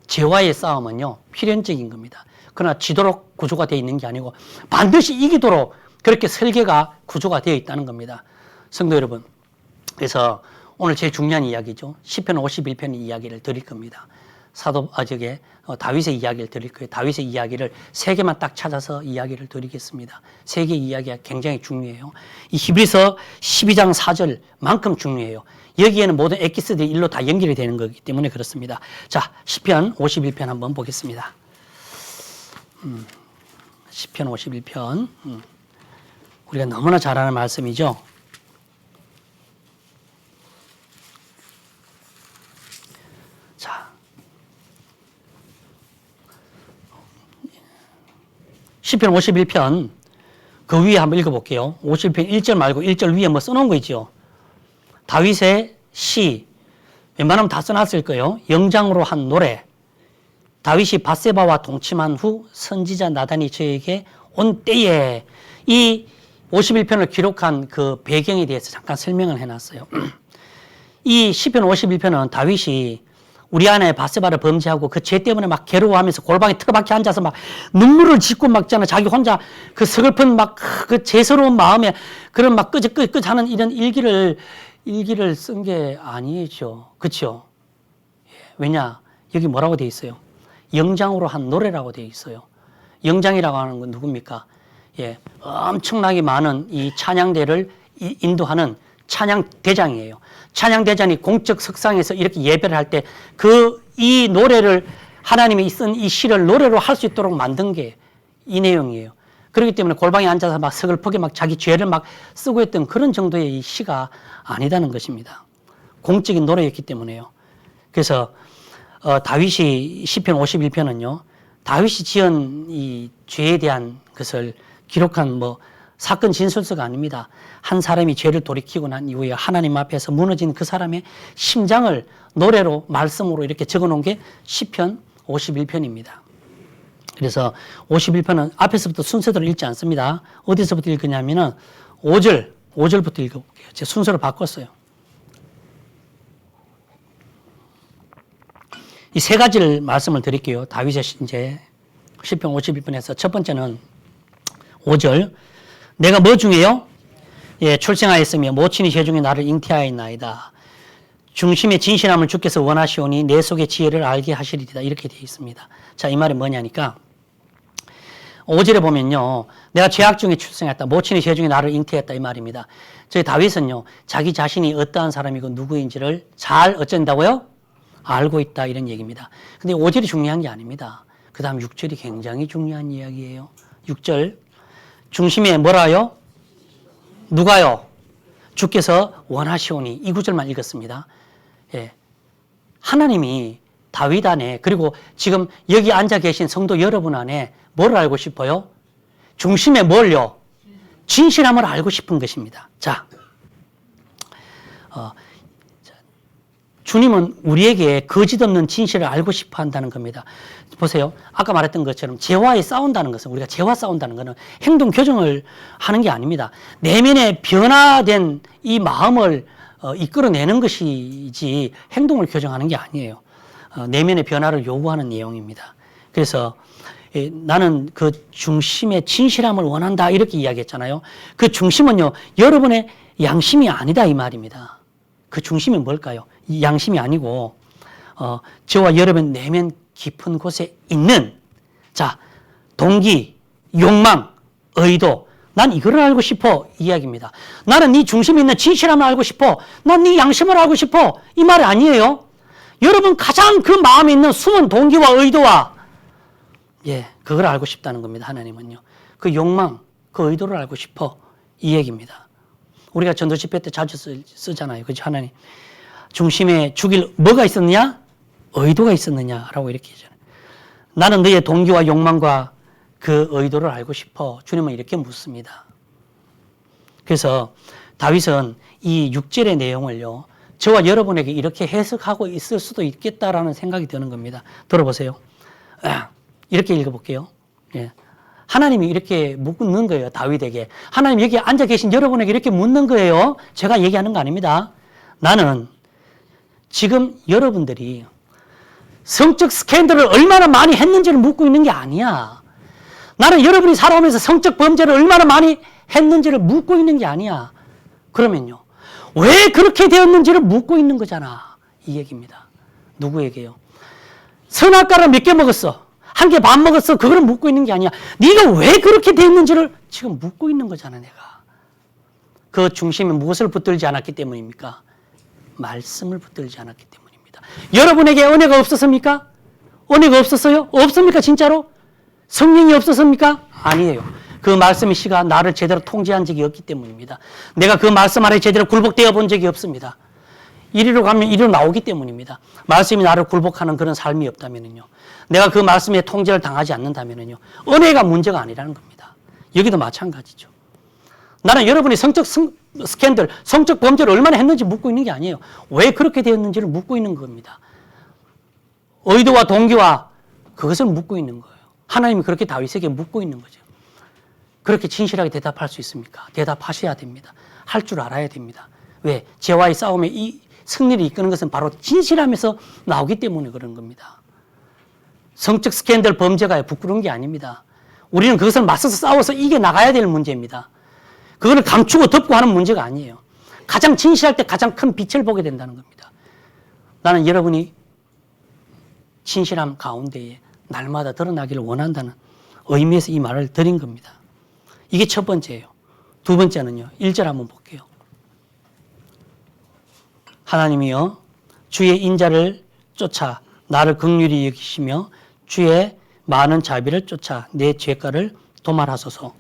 죄와의 싸움은요, 필연적인 겁니다. 그러나 지도록 구조가 되어 있는 게 아니고 반드시 이기도록 그렇게 설계가 구조가 되어 있다는 겁니다. 성도 여러분, 그래서 오늘 제일 중요한 이야기죠. 시편 51편 이야기를 드릴 겁니다. 다윗의 이야기를 드릴 거예요. 다윗의 이야기를 세 개만 딱 찾아서 이야기를 드리겠습니다. 세 개의 이야기가 굉장히 중요해요. 이 히브리서 12장 4절만큼 중요해요. 여기에는 모든 엑기스들이 일로 다 연결이 되는 거기 때문에 그렇습니다. 자, 시편 51편 한번 보겠습니다. 시편 51편. 우리가 너무나 잘 아는 말씀이죠. 자, 시편 51편 그 위에 한번 읽어볼게요. 51편 1절 말고 1절 위에 뭐 써놓은 거 있죠. 다윗의 시, 웬만하면 다 써놨을 거예요. 영장으로 한 노래. 다윗이 밧세바와 동침한 후 선지자 나단이 저에게 온 때에, 이 51편을 기록한 그 배경에 대해서 잠깐 설명을 해놨어요. 이 시편 51편은 다윗이 우리 아내 밧세바를 범죄하고 그 죄 때문에 막 괴로워하면서 골방에 틀어박혀 앉아서 막 눈물을 짓고 막 있잖아. 자기 혼자 그 서글픈 막 그 죄스러운 마음에 그런 막 끄적끄적하는 이런 일기를 쓴 게 아니죠. 그렇죠? 왜냐? 여기 뭐라고 돼 있어요? 영장으로 한 노래라고 돼 있어요. 영장이라고 하는 건 누굽니까? 엄청나게 많은 이 찬양대를 인도하는 찬양대장이에요. 찬양대장이 공적 석상에서 이렇게 예배를 할 때 이 노래를 하나님이 쓴 이 시를 노래로 할 수 있도록 만든 게 이 내용이에요. 그렇기 때문에 골방에 앉아서 막 서글프게 막 자기 죄를 막 쓰고 했던 그런 정도의 이 시가 아니다는 것입니다. 공적인 노래였기 때문에요. 그래서 다윗이 시편 51편은요, 다윗이 지은 이 죄에 대한 것을 기록한 뭐 사건 진술서가 아닙니다. 한 사람이 죄를 돌이키고 난 이후에 하나님 앞에서 무너진 그 사람의 심장을 노래로 말씀으로 이렇게 적어 놓은 게 시편 51편입니다. 그래서 51편은 앞에서부터 순서대로 읽지 않습니다. 어디서부터 읽으냐면은 5절부터 읽어볼게요. 제 순서를 바꿨어요. 이 세 가지를 말씀을 드릴게요. 다윗의 이제 시편 51편에서 첫 번째는 5절. 내가 뭐 중에요? 예, 출생하였으며 모친이 혈중에 나를 잉태하였나이다. 중심의 진실함을 주께서 원하시오니 내 속의 지혜를 알게 하시리이다. 이렇게 되어 있습니다. 자, 이 말이 뭐냐니까 5절에 보면요. 내가 죄악 중에 출생했다. 모친의 혈중에 나를 잉태했다. 이 말입니다. 저희 다윗은요. 자기 자신이 어떠한 사람이고 누구인지를 잘 어쩐다고요? 알고 있다. 이런 얘기입니다. 근데 5절이 중요한 게 아닙니다. 그 다음 6절이 굉장히 중요한 이야기예요. 6절. 중심에 뭐라요? 누가요? 주께서 원하시오니. 이 구절만 읽었습니다. 예. 하나님이 다윗 안에 그리고 지금 여기 앉아 계신 성도 여러분 안에 뭘 알고 싶어요? 중심에 뭘요? 진실함을 알고 싶은 것입니다. 자, 주님은 우리에게 거짓 없는 진실을 알고 싶어 한다는 겁니다. 보세요. 아까 말했던 것처럼 죄와의 싸운다는 것은 우리가 죄와 싸운다는 것은 행동 교정을 하는 게 아닙니다. 내면에 변화된 이 마음을 이끌어내는 것이지 행동을 교정하는 게 아니에요. 내면의 변화를 요구하는 내용입니다. 그래서 나는 그 중심의 진실함을 원한다 이렇게 이야기했잖아요. 그 중심은요. 여러분의 양심이 아니다 이 말입니다. 그 중심이 뭘까요? 이 양심이 아니고 저와 여러분 내면 깊은 곳에 있는 자 동기, 욕망, 의도 난 이거를 알고 싶어 이야기입니다. 나는 네 중심에 있는 진실함을 알고 싶어. 난 네 양심을 알고 싶어. 이 말이 아니에요. 여러분 가장 그 마음에 있는 숨은 동기와 의도와 예 그걸 알고 싶다는 겁니다. 하나님은요. 그 욕망, 그 의도를 알고 싶어 이 얘기입니다. 우리가 전도 집회 때 자주 쓰잖아요. 그죠? 하나님. 중심에 죽일 뭐가 있었느냐? 의도가 있었느냐라고 이렇게 하잖아요. 나는 너의 동기와 욕망과 그 의도를 알고 싶어. 주님은 이렇게 묻습니다. 그래서 다윗은 이 6절의 내용을요. 저와 여러분에게 이렇게 해석하고 있을 수도 있겠다라는 생각이 드는 겁니다. 들어보세요. 이렇게 읽어볼게요. 예. 하나님이 이렇게 묻는 거예요. 다윗에게. 하나님 여기 앉아 계신 여러분에게 이렇게 묻는 거예요. 제가 얘기하는 거 아닙니다. 나는 지금 여러분들이 성적 스캔들을 얼마나 많이 했는지를 묻고 있는 게 아니야. 나는 여러분이 살아오면서 성적 범죄를 얼마나 많이 했는지를 묻고 있는 게 아니야. 그러면요. 왜 그렇게 되었는지를 묻고 있는 거잖아. 이 얘기입니다. 누구에게요? 선악과를 몇 개 먹었어? 한 개 반 먹었어? 그걸 묻고 있는 게 아니야. 네가 왜 그렇게 되었는지를 지금 묻고 있는 거잖아, 내가. 그 중심에 무엇을 붙들지 않았기 때문입니까? 말씀을 붙들지 않았기 때문입니다. 여러분에게 은혜가 없었습니까? 은혜가 없었어요? 없습니까, 진짜로? 성령이 없었습니까? 아니에요. 그 말씀의 씨가 나를 제대로 통제한 적이 없기 때문입니다. 내가 그 말씀 아래 제대로 굴복되어 본 적이 없습니다. 이리로 가면 이리로 나오기 때문입니다. 말씀이 나를 굴복하는 그런 삶이 없다면요. 내가 그 말씀에 통제를 당하지 않는다면요. 은혜가 문제가 아니라는 겁니다. 여기도 마찬가지죠. 나는 여러분이 성적 스캔들, 성적 범죄를 얼마나 했는지 묻고 있는 게 아니에요. 왜 그렇게 되었는지를 묻고 있는 겁니다. 의도와 동기와 그것을 묻고 있는 거예요. 하나님이 그렇게 다윗에게 묻고 있는 거죠. 그렇게 진실하게 대답할 수 있습니까? 대답하셔야 됩니다. 할 줄 알아야 됩니다. 왜? 죄와의 싸움에 이 승리를 이끄는 것은 바로 진실함에서 나오기 때문에 그런 겁니다. 성적 스캔들 범죄가 부끄러운 게 아닙니다. 우리는 그것을 맞서서 싸워서 이겨나가야 될 문제입니다. 그걸 감추고 덮고 하는 문제가 아니에요. 가장 진실할 때 가장 큰 빛을 보게 된다는 겁니다. 나는 여러분이 진실함 가운데에 날마다 드러나기를 원한다는 의미에서 이 말을 드린 겁니다. 이게 첫 번째예요. 두 번째는요. 1절 한번 볼게요. 하나님이여 주의 인자를 쫓아 나를 긍휼히 여기시며 주의 많은 자비를 쫓아 내 죄가를 도말하소서.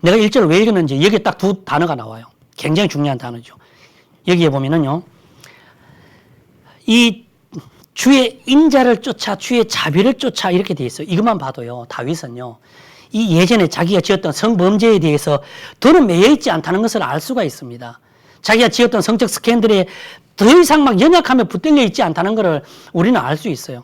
내가 1절을 왜 읽었는지 여기에 딱 두 단어가 나와요. 굉장히 중요한 단어죠. 여기에 보면은요. 이 주의 인자를 쫓아 주의 자비를 쫓아 이렇게 돼 있어요. 이것만 봐도요. 다윗은요. 이 예전에 자기가 지었던 성범죄에 대해서 더는 매여 있지 않다는 것을 알 수가 있습니다. 자기가 지었던 성적 스캔들에 더 이상 막 연약하며 붙들려 있지 않다는 것을 우리는 알 수 있어요.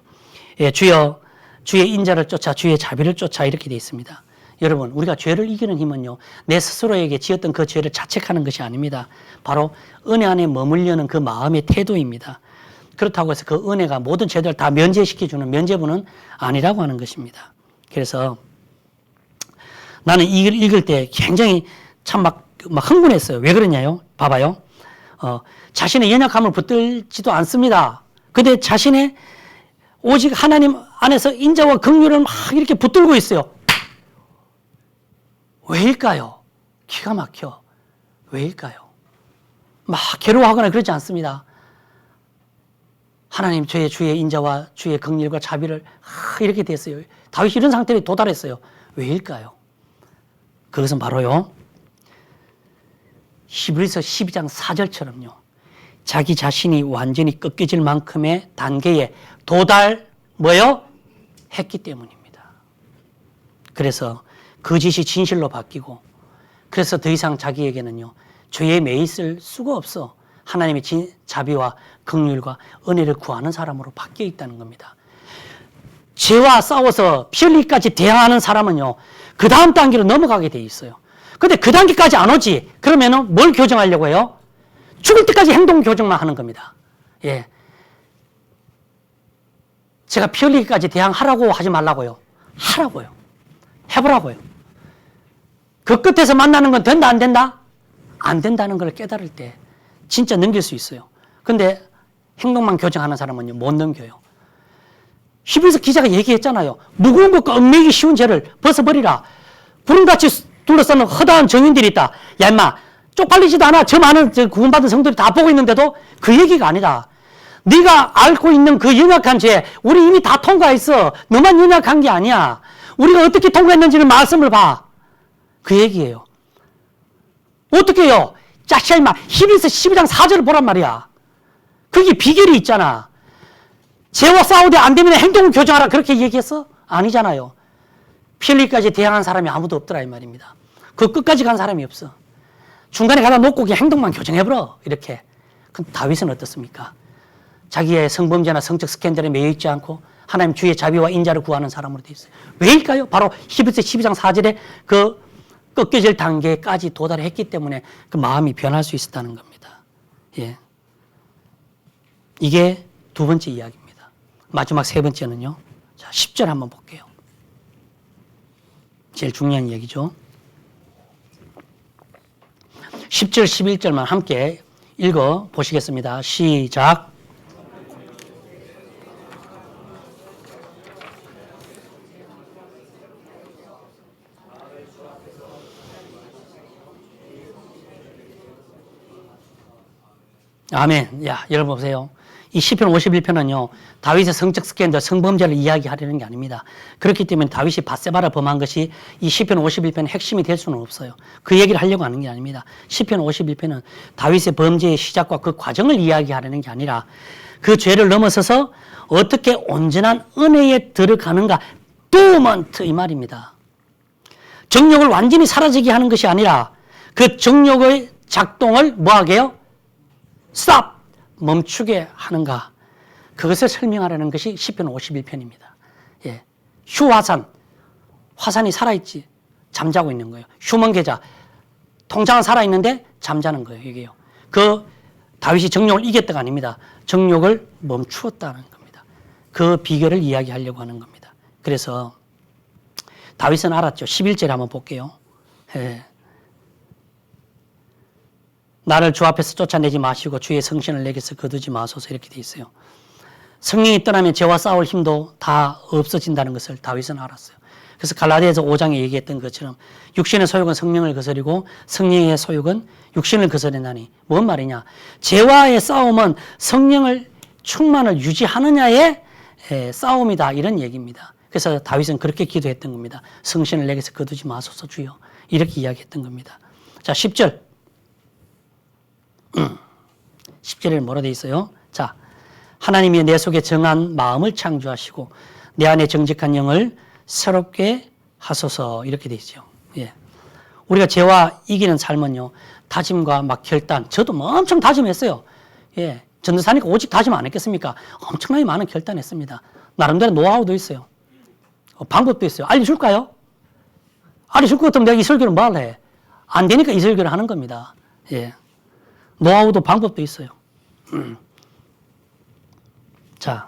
예, 주여 주의 인자를 쫓아 주의 자비를 쫓아 이렇게 돼 있습니다. 여러분, 우리가 죄를 이기는 힘은요, 내 스스로에게 지었던 그 죄를 자책하는 것이 아닙니다. 바로 은혜 안에 머물려는 그 마음의 태도입니다. 그렇다고 해서 그 은혜가 모든 죄들을 다 면제시켜주는 면제부는 아니라고 하는 것입니다. 그래서 나는 읽을 때 굉장히 참 막 흥분했어요. 왜 그러냐요? 봐봐요. 자신의 연약함을 붙들지도 않습니다. 근데 자신의 오직 하나님 안에서 인자와 긍휼을 막 이렇게 붙들고 있어요. 왜일까요? 기가 막혀. 왜일까요? 막 괴로워하거나 그러지 않습니다. 하나님 저의 주의 인자와 주의 긍휼과 자비를 이렇게 됐어요. 다윗이 이런 상태에 도달했어요. 왜일까요? 그것은 바로요, 히브리서 12장 4절처럼요. 자기 자신이 완전히 꺾여질 만큼의 단계에 했기 때문입니다. 그래서 거짓이 진실로 바뀌고, 그래서 더 이상 자기에게는요, 죄에 매여 있을 수가 없어. 하나님의 자비와 긍휼과 은혜를 구하는 사람으로 바뀌어 있다는 겁니다. 죄와 싸워서 피 흘리기까지 대항하는 사람은요, 그 다음 단계로 넘어가게 돼 있어요. 근데 그 단계까지 안 오지? 그러면은 뭘 교정하려고 해요? 죽을 때까지 행동 교정만 하는 겁니다. 예. 제가 피 흘리기까지 대항하라고 하지 말라고요. 하라고요. 해보라고요. 그 끝에서 만나는 건 된다, 안 된다? 안 된다는 걸 깨달을 때 진짜 넘길 수 있어요. 근데 행동만 교정하는 사람은요, 못 넘겨요. 히브리서 기자가 얘기했잖아요. 무거운 것과 얽매이기 쉬운 죄를 벗어버리라. 구름같이 둘러싸는 허다한 정인들이 있다. 야, 임마, 쪽팔리지도 않아. 저 많은 구원받은 성도들이 다 보고 있는데도 그 얘기가 아니다. 네가 앓고 있는 그 연약한 죄, 우리 이미 다 통과했어. 너만 연약한 게 아니야. 우리가 어떻게 통과했는지는 말씀을 봐. 그 얘기예요. 어떻게 해요? 짜샤 임마, 히브리서 12장 4절을 보란 말이야. 거기 비결이 있잖아. 죄와 싸우되 안 되면 행동을 교정하라. 그렇게 얘기했어? 아니잖아요. 피 흘리기까지 대항한 사람이 아무도 없더라 이 말입니다. 그 끝까지 간 사람이 없어. 중간에 가다 놓고 그냥 행동만 교정해버려. 이렇게. 그럼 다윗은 어떻습니까? 자기의 성범죄나 성적 스캔들에 매여 있지 않고 하나님 주의 자비와 인자를 구하는 사람으로 되어 있어요. 왜일까요? 바로 히브리서 12장 4절에 그 꺾여질 단계까지 도달했기 때문에 그 마음이 변할 수 있었다는 겁니다. 예. 이게 두 번째 이야기입니다. 마지막 세 번째는요. 자, 10절 한번 볼게요. 제일 중요한 얘기죠. 10절, 11절만 함께 읽어 보시겠습니다. 시작. 아멘. 야, 여러분 보세요. 이 시편 51편은요, 다윗의 성적 스캔들, 성범죄를 이야기하려는 게 아닙니다. 그렇기 때문에 다윗이 밧세바를 범한 것이 이 시편 51편의 핵심이 될 수는 없어요. 그 얘기를 하려고 하는 게 아닙니다. 시편 51편은 다윗의 범죄의 시작과 그 과정을 이야기하려는 게 아니라 그 죄를 넘어서서 어떻게 온전한 은혜에 들어가는가, 도먼트 이 말입니다. 정욕을 완전히 사라지게 하는 것이 아니라 그 정욕의 작동을 뭐하게 해요? stop! 멈추게 하는가. 그것을 설명하라는 것이 시편 51편입니다. 예. 휴화산. 화산이 살아있지. 잠자고 있는 거예요. 휴먼계자. 통장은 살아있는데 잠자는 거예요. 이게요. 그 다윗이 정욕을 이겼다가 아닙니다. 정욕을 멈추었다는 겁니다. 그 비결을 이야기하려고 하는 겁니다. 그래서 다윗은 알았죠. 11절에 한번 볼게요. 예. 나를 주 앞에서 쫓아내지 마시고 주의 성신을 내게서 거두지 마소서 이렇게 돼 있어요. 성령이 떠나면 죄와 싸울 힘도 다 없어진다는 것을 다윗은 알았어요. 그래서 갈라디아서 5장에 얘기했던 것처럼 육신의 소욕은 성령을 거스리고 성령의 소욕은 육신을 거스리나니 뭔 말이냐. 죄와의 싸움은 성령을 충만을 유지하느냐의 싸움이다 이런 얘기입니다. 그래서 다윗은 그렇게 기도했던 겁니다. 성신을 내게서 거두지 마소서 주여 이렇게 이야기했던 겁니다. 자 10절 10절에 뭐라 돼 있어요? 자, 하나님이 내 속에 정한 마음을 창조하시고 내 안에 정직한 영을 새롭게 하소서 이렇게 되어 있죠. 예. 우리가 죄와 이기는 삶은요. 다짐과 막 결단. 저도 뭐 엄청 다짐했어요. 예. 전도사니까 오직 다짐 안 했겠습니까? 엄청나게 많은 결단했습니다. 나름대로 노하우도 있어요. 방법도 있어요. 알려줄까요? 알려줄 것 같으면 내가 이 설교를 뭘 해? 안 되니까 이 설교를 하는 겁니다. 예. 노하우도 방법도 있어요. 자,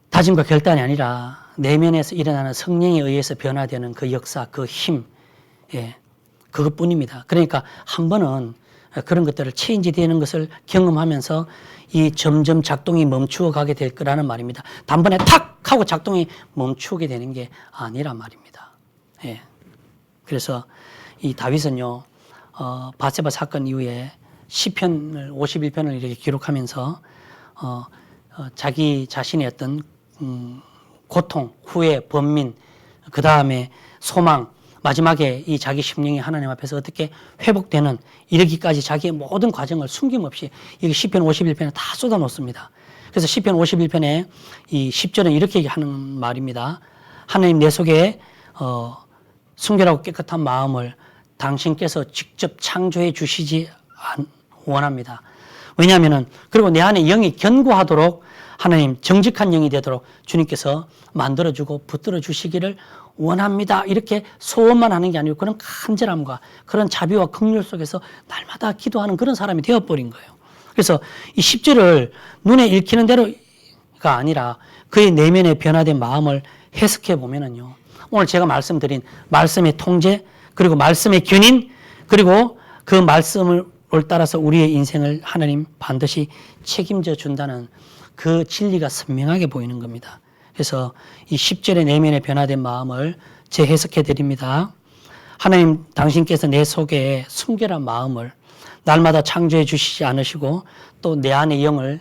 다짐과 결단이 아니라 내면에서 일어나는 성령에 의해서 변화되는 그 역사, 그 힘, 예, 그것뿐입니다. 그러니까 한 번은 그런 것들을 체인지 되는 것을 경험하면서 이 점점 작동이 멈추어 가게 될 거라는 말입니다. 단번에 탁 하고 작동이 멈추게 되는 게 아니란 말입니다. 예. 그래서 이 다윗은요, 바세바 사건 이후에 시편을 51편을 이렇게 기록하면서 자기 자신의 어떤 고통, 후회, 번민, 그 다음에 소망, 마지막에 이 자기 심령이 하나님 앞에서 어떻게 회복되는 이르기까지 자기의 모든 과정을 숨김없이 이 시편 51편에 다 쏟아놓습니다. 그래서 시편 51편에 이 10절은 이렇게 하는 말입니다. 하나님 내 속에 순결하고 깨끗한 마음을 당신께서 직접 창조해 주시지 원합니다. 왜냐하면은 그리고 내 안에 영이 견고하도록 하나님 정직한 영이 되도록 주님께서 만들어주고 붙들어 주시기를 원합니다. 이렇게 소원만 하는 게 아니고 그런 간절함과 그런 자비와 긍휼 속에서 날마다 기도하는 그런 사람이 되어버린 거예요. 그래서 이 10절을 눈에 읽히는 대로가 아니라 그의 내면에 변화된 마음을 해석해 보면은요. 오늘 제가 말씀드린 말씀의 통제 그리고 말씀의 견인 그리고 그 말씀을 따라서 우리의 인생을 하나님 반드시 책임져 준다는 그 진리가 선명하게 보이는 겁니다. 그래서 이 10절의 내면에 변화된 마음을 재해석해 드립니다. 하나님 당신께서 내 속에 순결한 마음을 날마다 창조해 주시지 않으시고 또 내 안의 영을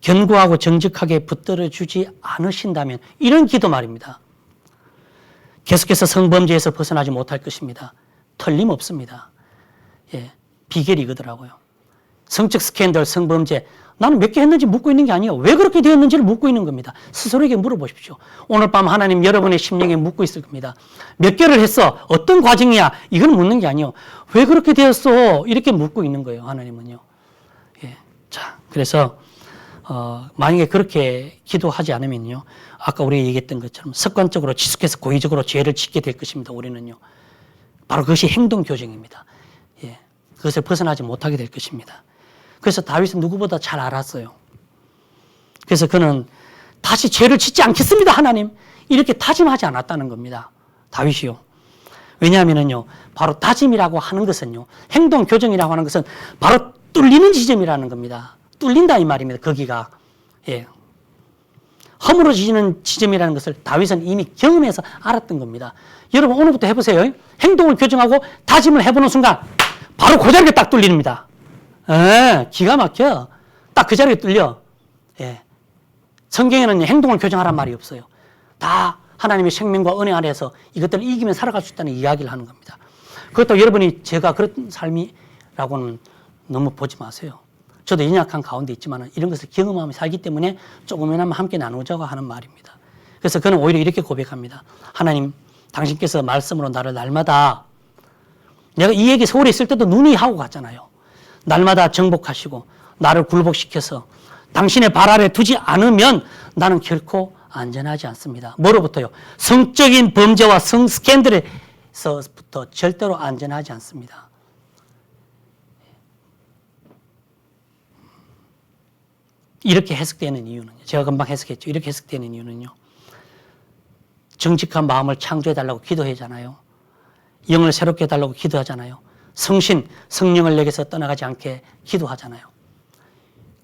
견고하고 정직하게 붙들어 주지 않으신다면 이런 기도 말입니다. 계속해서 성범죄에서 벗어나지 못할 것입니다. 틀림없습니다. 예, 비결이 이거더라고요. 성적 스캔들, 성범죄 나는 몇 개 했는지 묻고 있는 게 아니에요. 왜 그렇게 되었는지를 묻고 있는 겁니다. 스스로에게 물어보십시오. 오늘 밤 하나님 여러분의 심령에 묻고 있을 겁니다. 몇 개를 했어? 어떤 과정이야? 이걸 묻는 게 아니에요. 왜 그렇게 되었어? 이렇게 묻고 있는 거예요. 하나님은요. 예. 자, 그래서 만약에 그렇게 기도하지 않으면요. 아까 우리가 얘기했던 것처럼 습관적으로 지속해서 고의적으로 죄를 짓게 될 것입니다. 우리는요. 바로 그것이 행동 교정입니다. 예. 그것을 벗어나지 못하게 될 것입니다. 그래서 다윗은 누구보다 잘 알았어요. 그래서 그는 다시 죄를 짓지 않겠습니다, 하나님. 이렇게 다짐하지 않았다는 겁니다. 다윗이요. 왜냐하면요, 바로 다짐이라고 하는 것은요, 행동 교정이라고 하는 것은 바로 뚫리는 지점이라는 겁니다. 뚫린다 이 말입니다. 거기가. 예. 허물어지는 지점이라는 것을 다윗은 이미 경험해서 알았던 겁니다. 여러분 오늘부터 해보세요. 행동을 교정하고 다짐을 해보는 순간 바로 그 자리가 딱 뚫립니다. 예, 기가 막혀. 딱 그 자리에 뚫려. 예. 성경에는 행동을 교정하란 말이 없어요. 다 하나님의 생명과 은혜 아래에서 이것들을 이기면 살아갈 수 있다는 이야기를 하는 겁니다. 그것도 여러분이 제가 그런 삶이라고는 너무 보지 마세요. 저도 연약한 가운데 있지만 이런 것을 경험하며 살기 때문에 조금이나마 함께 나누자고 하는 말입니다. 그래서 그는 오히려 이렇게 고백합니다. 하나님, 당신께서 말씀으로 나를 날마다 내가 이 얘기 서울에 있을 때도 눈이 하고 갔잖아요. 날마다 정복하시고 나를 굴복시켜서 당신의 발 아래 두지 않으면 나는 결코 안전하지 않습니다. 뭐로부터요? 성적인 범죄와 성 스캔들에서부터 절대로 안전하지 않습니다. 이렇게 해석되는 이유는요. 제가 금방 해석했죠. 이렇게 해석되는 이유는요. 정직한 마음을 창조해달라고 기도하잖아요. 영을 새롭게 해달라고 기도하잖아요. 성신, 성령을 내게서 떠나가지 않게 기도하잖아요.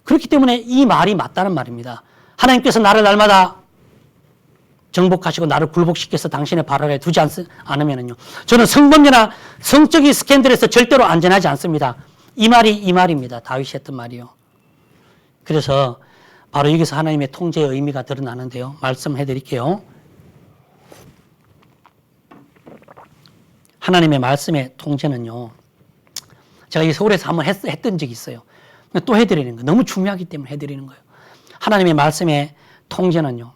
그렇기 때문에 이 말이 맞다는 말입니다. 하나님께서 나를 날마다 정복하시고 나를 굴복시켜서 당신의 발 아래 두지 않으면요. 저는 성범죄나 성적인 스캔들에서 절대로 안전하지 않습니다. 이 말입니다. 다윗이 했던 말이요. 그래서 바로 여기서 하나님의 통제의 의미가 드러나는데요. 말씀해 드릴게요. 하나님의 말씀의 통제는요. 제가 이 서울에서 한번 했던 적이 있어요. 또 해드리는 거예요. 너무 중요하기 때문에 해드리는 거예요. 하나님의 말씀의 통제는요,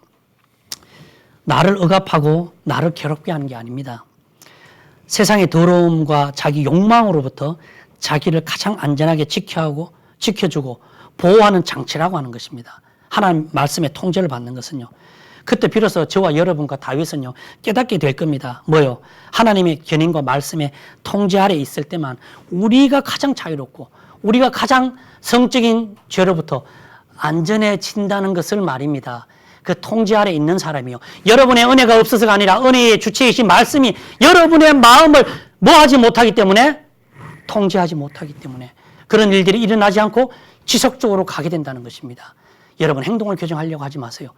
나를 억압하고 나를 괴롭게 하는 게 아닙니다. 세상의 더러움과 자기 욕망으로부터 자기를 가장 안전하게 지켜주고 보호하는 장치라고 하는 것입니다. 하나님 말씀의 통제를 받는 것은요. 그때 비로소 저와 여러분과 다윗은요, 깨닫게 될 겁니다. 뭐요? 하나님의 견인과 말씀의 통제 아래 있을 때만 우리가 가장 자유롭고 우리가 가장 성적인 죄로부터 안전해진다는 것을 말입니다. 그 통제 아래 있는 사람이요. 여러분의 은혜가 없어서가 아니라 은혜의 주체이신 말씀이 여러분의 마음을 뭐하지 못하기 때문에, 통제하지 못하기 때문에 그런 일들이 일어나지 않고 지속적으로 가게 된다는 것입니다. 여러분, 행동을 교정하려고 하지 마세요.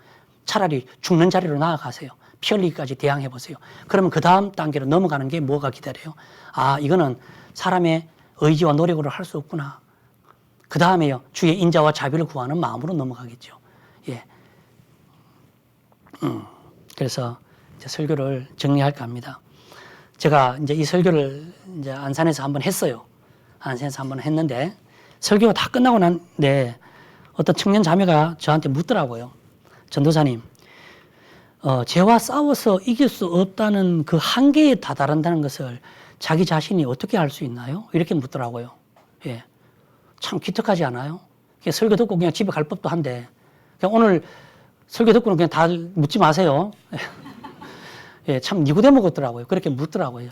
차라리 죽는 자리로 나아가세요. 피 흘리기까지 대항해 보세요. 그러면 그 다음 단계로 넘어가는 게 뭐가 기다려요? 아, 이거는 사람의 의지와 노력으로 할 수 없구나. 그 다음에요, 주의 인자와 자비를 구하는 마음으로 넘어가겠죠. 예. 그래서 이제 설교를 정리할까 합니다. 제가 이제 이 설교를 이제 안산에서 한번 했어요. 안산에서 한번 했는데, 설교가 다 끝나고 난데 어떤 청년 자매가 저한테 묻더라고요. 전도사님, 죄와 싸워서 이길 수 없다는 그 한계에 다다른다는 것을 자기 자신이 어떻게 알 수 있나요? 이렇게 묻더라고요. 예. 참 기특하지 않아요? 설교 듣고 그냥 집에 갈 법도 한데, 그냥 오늘 설교 듣고는 그냥 다 묻지 마세요. 예, 참 니고데모 같더라고요. 그렇게 묻더라고요.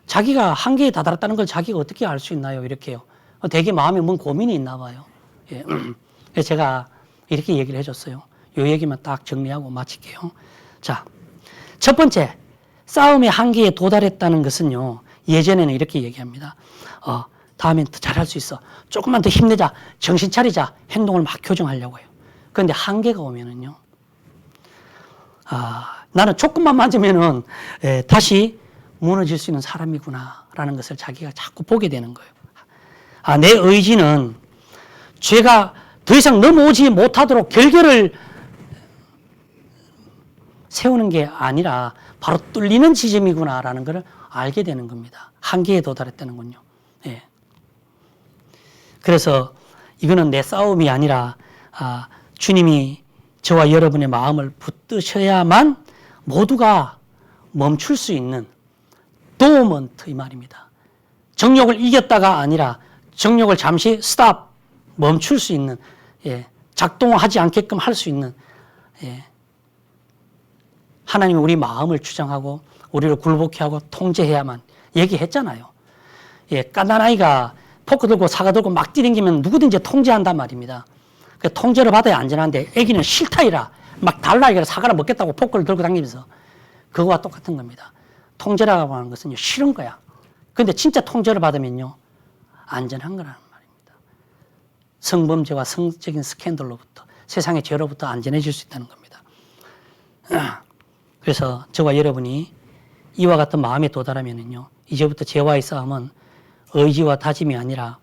자기가 한계에 다다랐다는 걸 자기가 어떻게 알 수 있나요? 이렇게요. 되게 마음에 뭔 고민이 있나 봐요. 예. 그래서 제가 이렇게 얘기를 해줬어요. 이 얘기만 딱 정리하고 마칠게요. 자, 첫 번째, 싸움의 한계에 도달했다는 것은요, 예전에는 이렇게 얘기합니다. 다음엔 더 잘할 수 있어. 조금만 더 힘내자. 정신 차리자. 행동을 막 교정하려고 해요. 그런데 한계가 오면은요, 나는 조금만 맞으면은 다시 무너질 수 있는 사람이구나라는 것을 자기가 자꾸 보게 되는 거예요. 내 의지는 죄가 더 이상 넘어오지 못하도록 결계를 세우는 게 아니라 바로 뚫리는 지점이구나라는 걸 알게 되는 겁니다. 한계에 도달했다는군요. 예. 그래서 이거는 내 싸움이 아니라 주님이 저와 여러분의 마음을 붙드셔야만 모두가 멈출 수 있는 도어먼트, 이 말입니다. 정욕을 이겼다가 아니라 정욕을 잠시 스탑, 멈출 수 있는, 예, 작동하지 않게끔 할 수 있는, 예, 하나님이 우리 마음을 주장하고 우리를 굴복케 하고 통제해야만, 얘기했잖아요. 예, 갓난아이가 포크 들고 사과 들고 막 뛰댕기면 누구든지 통제한단 말입니다. 그 통제를 받아야 안전한데 애기는 싫다이라 막 달라이라 사과를 먹겠다고 포크를 들고 다니면서, 그거와 똑같은 겁니다. 통제라고 하는 것은 싫은 거야. 그런데 진짜 통제를 받으면요, 안전한 거라는 말입니다. 성범죄와 성적인 스캔들로부터, 세상의 죄로부터 안전해질 수 있다는 겁니다. 그래서 저와 여러분이 이와 같은 마음에 도달하면은요, 이제부터 죄와의 싸움은 의지와 다짐이 아니라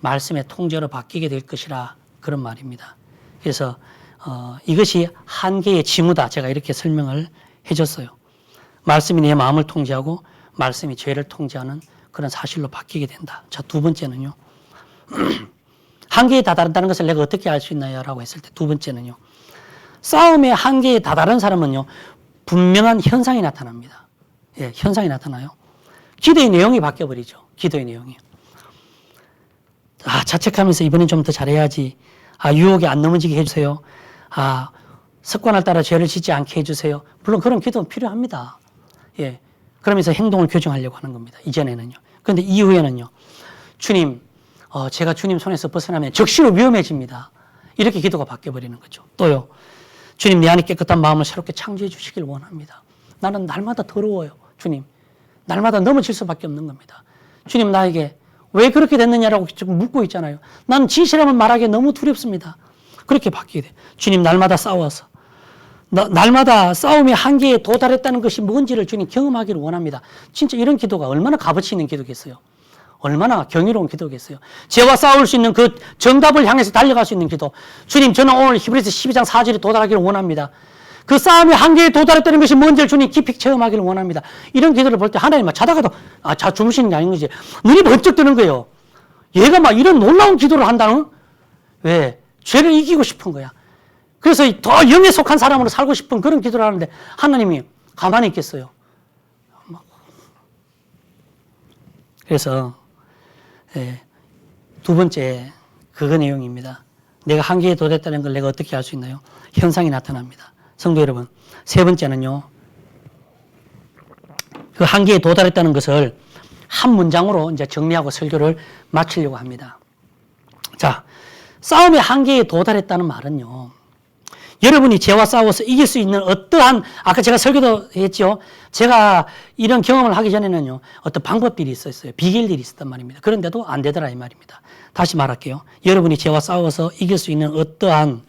말씀의 통제로 바뀌게 될 것이라, 그런 말입니다. 그래서 이것이 한계의 징후다, 제가 이렇게 설명을 해줬어요. 말씀이 내 마음을 통제하고 말씀이 죄를 통제하는 그런 사실로 바뀌게 된다. 자, 두 번째는요, 한계에 다다른다는 것을 내가 어떻게 알 수 있나요? 라고 했을 때 두 번째는요, 싸움의 한계에 다다른 사람은요, 분명한 현상이 나타납니다. 예, 현상이 나타나요. 기도의 내용이 바뀌어버리죠. 기도의 내용이. 자책하면서 이번엔 좀 더 잘해야지. 유혹에 안 넘어지게 해주세요. 습관을 따라 죄를 짓지 않게 해주세요. 물론 그런 기도는 필요합니다. 예. 그러면서 행동을 교정하려고 하는 겁니다. 이전에는요. 그런데 이후에는요, 주님, 제가 주님 손에서 벗어나면 적시로 위험해집니다. 이렇게 기도가 바뀌어버리는 거죠. 또요, 주님, 내 안에 깨끗한 마음을 새롭게 창조해 주시길 원합니다. 나는 날마다 더러워요. 주님, 날마다 넘어질 수밖에 없는 겁니다. 주님, 나에게 왜 그렇게 됐느냐라고 지금 묻고 있잖아요. 난 진실함을 말하기 너무 두렵습니다. 그렇게 바뀌게 돼. 주님, 날마다 싸워서, 날마다 싸움의 한계에 도달했다는 것이 뭔지를 주님 경험하기를 원합니다. 진짜 이런 기도가 얼마나 값어치 있는 기도겠어요. 얼마나 경이로운 기도겠어요. 죄와 싸울 수 있는 그 정답을 향해서 달려갈 수 있는 기도. 주님, 저는 오늘 히브리서 12장 4절에 도달하기를 원합니다. 그 싸움의 한계에 도달했다는 것이 뭔지를 주님 깊이 체험하기를 원합니다. 이런 기도를 볼 때 하나님 자다가도 주무시는 게 아닌 거지. 눈이 번쩍 뜨는 거예요. 얘가 막 이런 놀라운 기도를 한다는? 왜? 죄를 이기고 싶은 거야. 그래서 더 영에 속한 사람으로 살고 싶은 그런 기도를 하는데 하나님이 가만히 있겠어요. 그래서 두 번째 그거 내용입니다. 내가 한계에 도달했다는 걸 내가 어떻게 알 수 있나요? 현상이 나타납니다. 성도 여러분, 세 번째는요. 그 한계에 도달했다는 것을 한 문장으로 이제 정리하고 설교를 마치려고 합니다. 자, 싸움의 한계에 도달했다는 말은요. 여러분이 죄와 싸워서 이길 수 있는 어떠한, 아까 제가 설교도 했죠. 제가 이런 경험을 하기 전에는요. 어떤 방법들이 있었어요. 비결들이 있었단 말입니다. 그런데도 안 되더라 이 말입니다. 다시 말할게요. 여러분이 죄와 싸워서 이길 수 있는 어떠한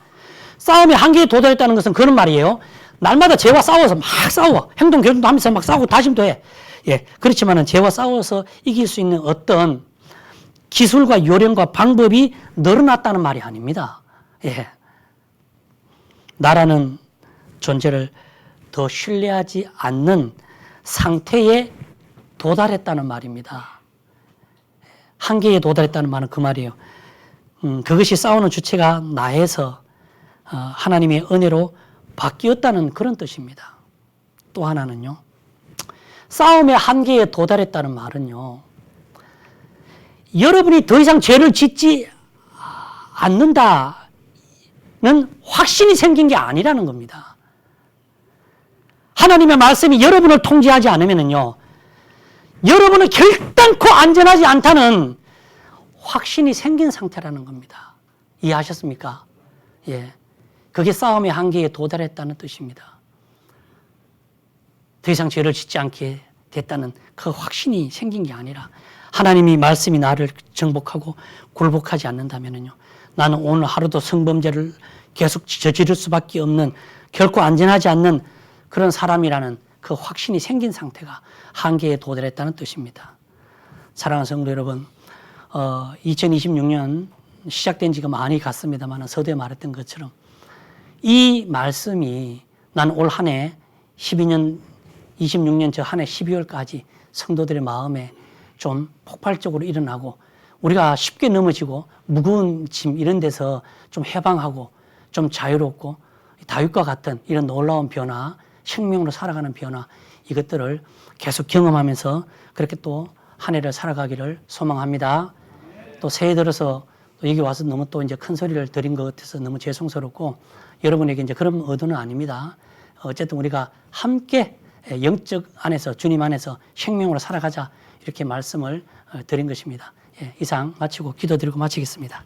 싸움의 한계에 도달했다는 것은 그런 말이에요. 날마다 죄와 싸워서 막 싸워. 행동, 결정도 하면서 막 싸우고 다짐도 해. 예. 그렇지만은 죄와 싸워서 이길 수 있는 어떤 기술과 요령과 방법이 늘어났다는 말이 아닙니다. 예. 나라는 존재를 더 신뢰하지 않는 상태에 도달했다는 말입니다. 한계에 도달했다는 말은 그 말이에요. 그것이 싸우는 주체가 나에서 하나님의 은혜로 바뀌었다는 그런 뜻입니다. 또 하나는요. 싸움의 한계에 도달했다는 말은요. 여러분이 더 이상 죄를 짓지 않는다는 확신이 생긴 게 아니라는 겁니다. 하나님의 말씀이 여러분을 통제하지 않으면요. 여러분은 결단코 안전하지 않다는 확신이 생긴 상태라는 겁니다. 이해하셨습니까? 예. 그게 싸움의 한계에 도달했다는 뜻입니다. 더 이상 죄를 짓지 않게 됐다는 그 확신이 생긴 게 아니라 하나님이 말씀이 나를 정복하고 굴복하지 않는다면요. 나는 오늘 하루도 성범죄를 계속 저지를 수밖에 없는 결코 안전하지 않는 그런 사람이라는 그 확신이 생긴 상태가 한계에 도달했다는 뜻입니다. 사랑하는 성도 여러분, 2026년 시작된 지가 많이 갔습니다만 서두에 말했던 것처럼 이 말씀이 난 올 한 해 26년 저 한 해 12월까지 성도들의 마음에 좀 폭발적으로 일어나고 우리가 쉽게 넘어지고 무거운 짐 이런 데서 좀 해방하고 좀 자유롭고 다윗과 같은 이런 놀라운 변화, 생명으로 살아가는 변화 이것들을 계속 경험하면서 그렇게 또 한 해를 살아가기를 소망합니다. 또 새해 들어서 또 여기 와서 너무 또 이제 큰 소리를 드린 것 같아서 너무 죄송스럽고 여러분에게 이제 그런 의도는 아닙니다. 어쨌든 우리가 함께 영적 안에서 주님 안에서 생명으로 살아가자 이렇게 말씀을 드린 것입니다. 예, 이상 마치고 기도드리고 마치겠습니다.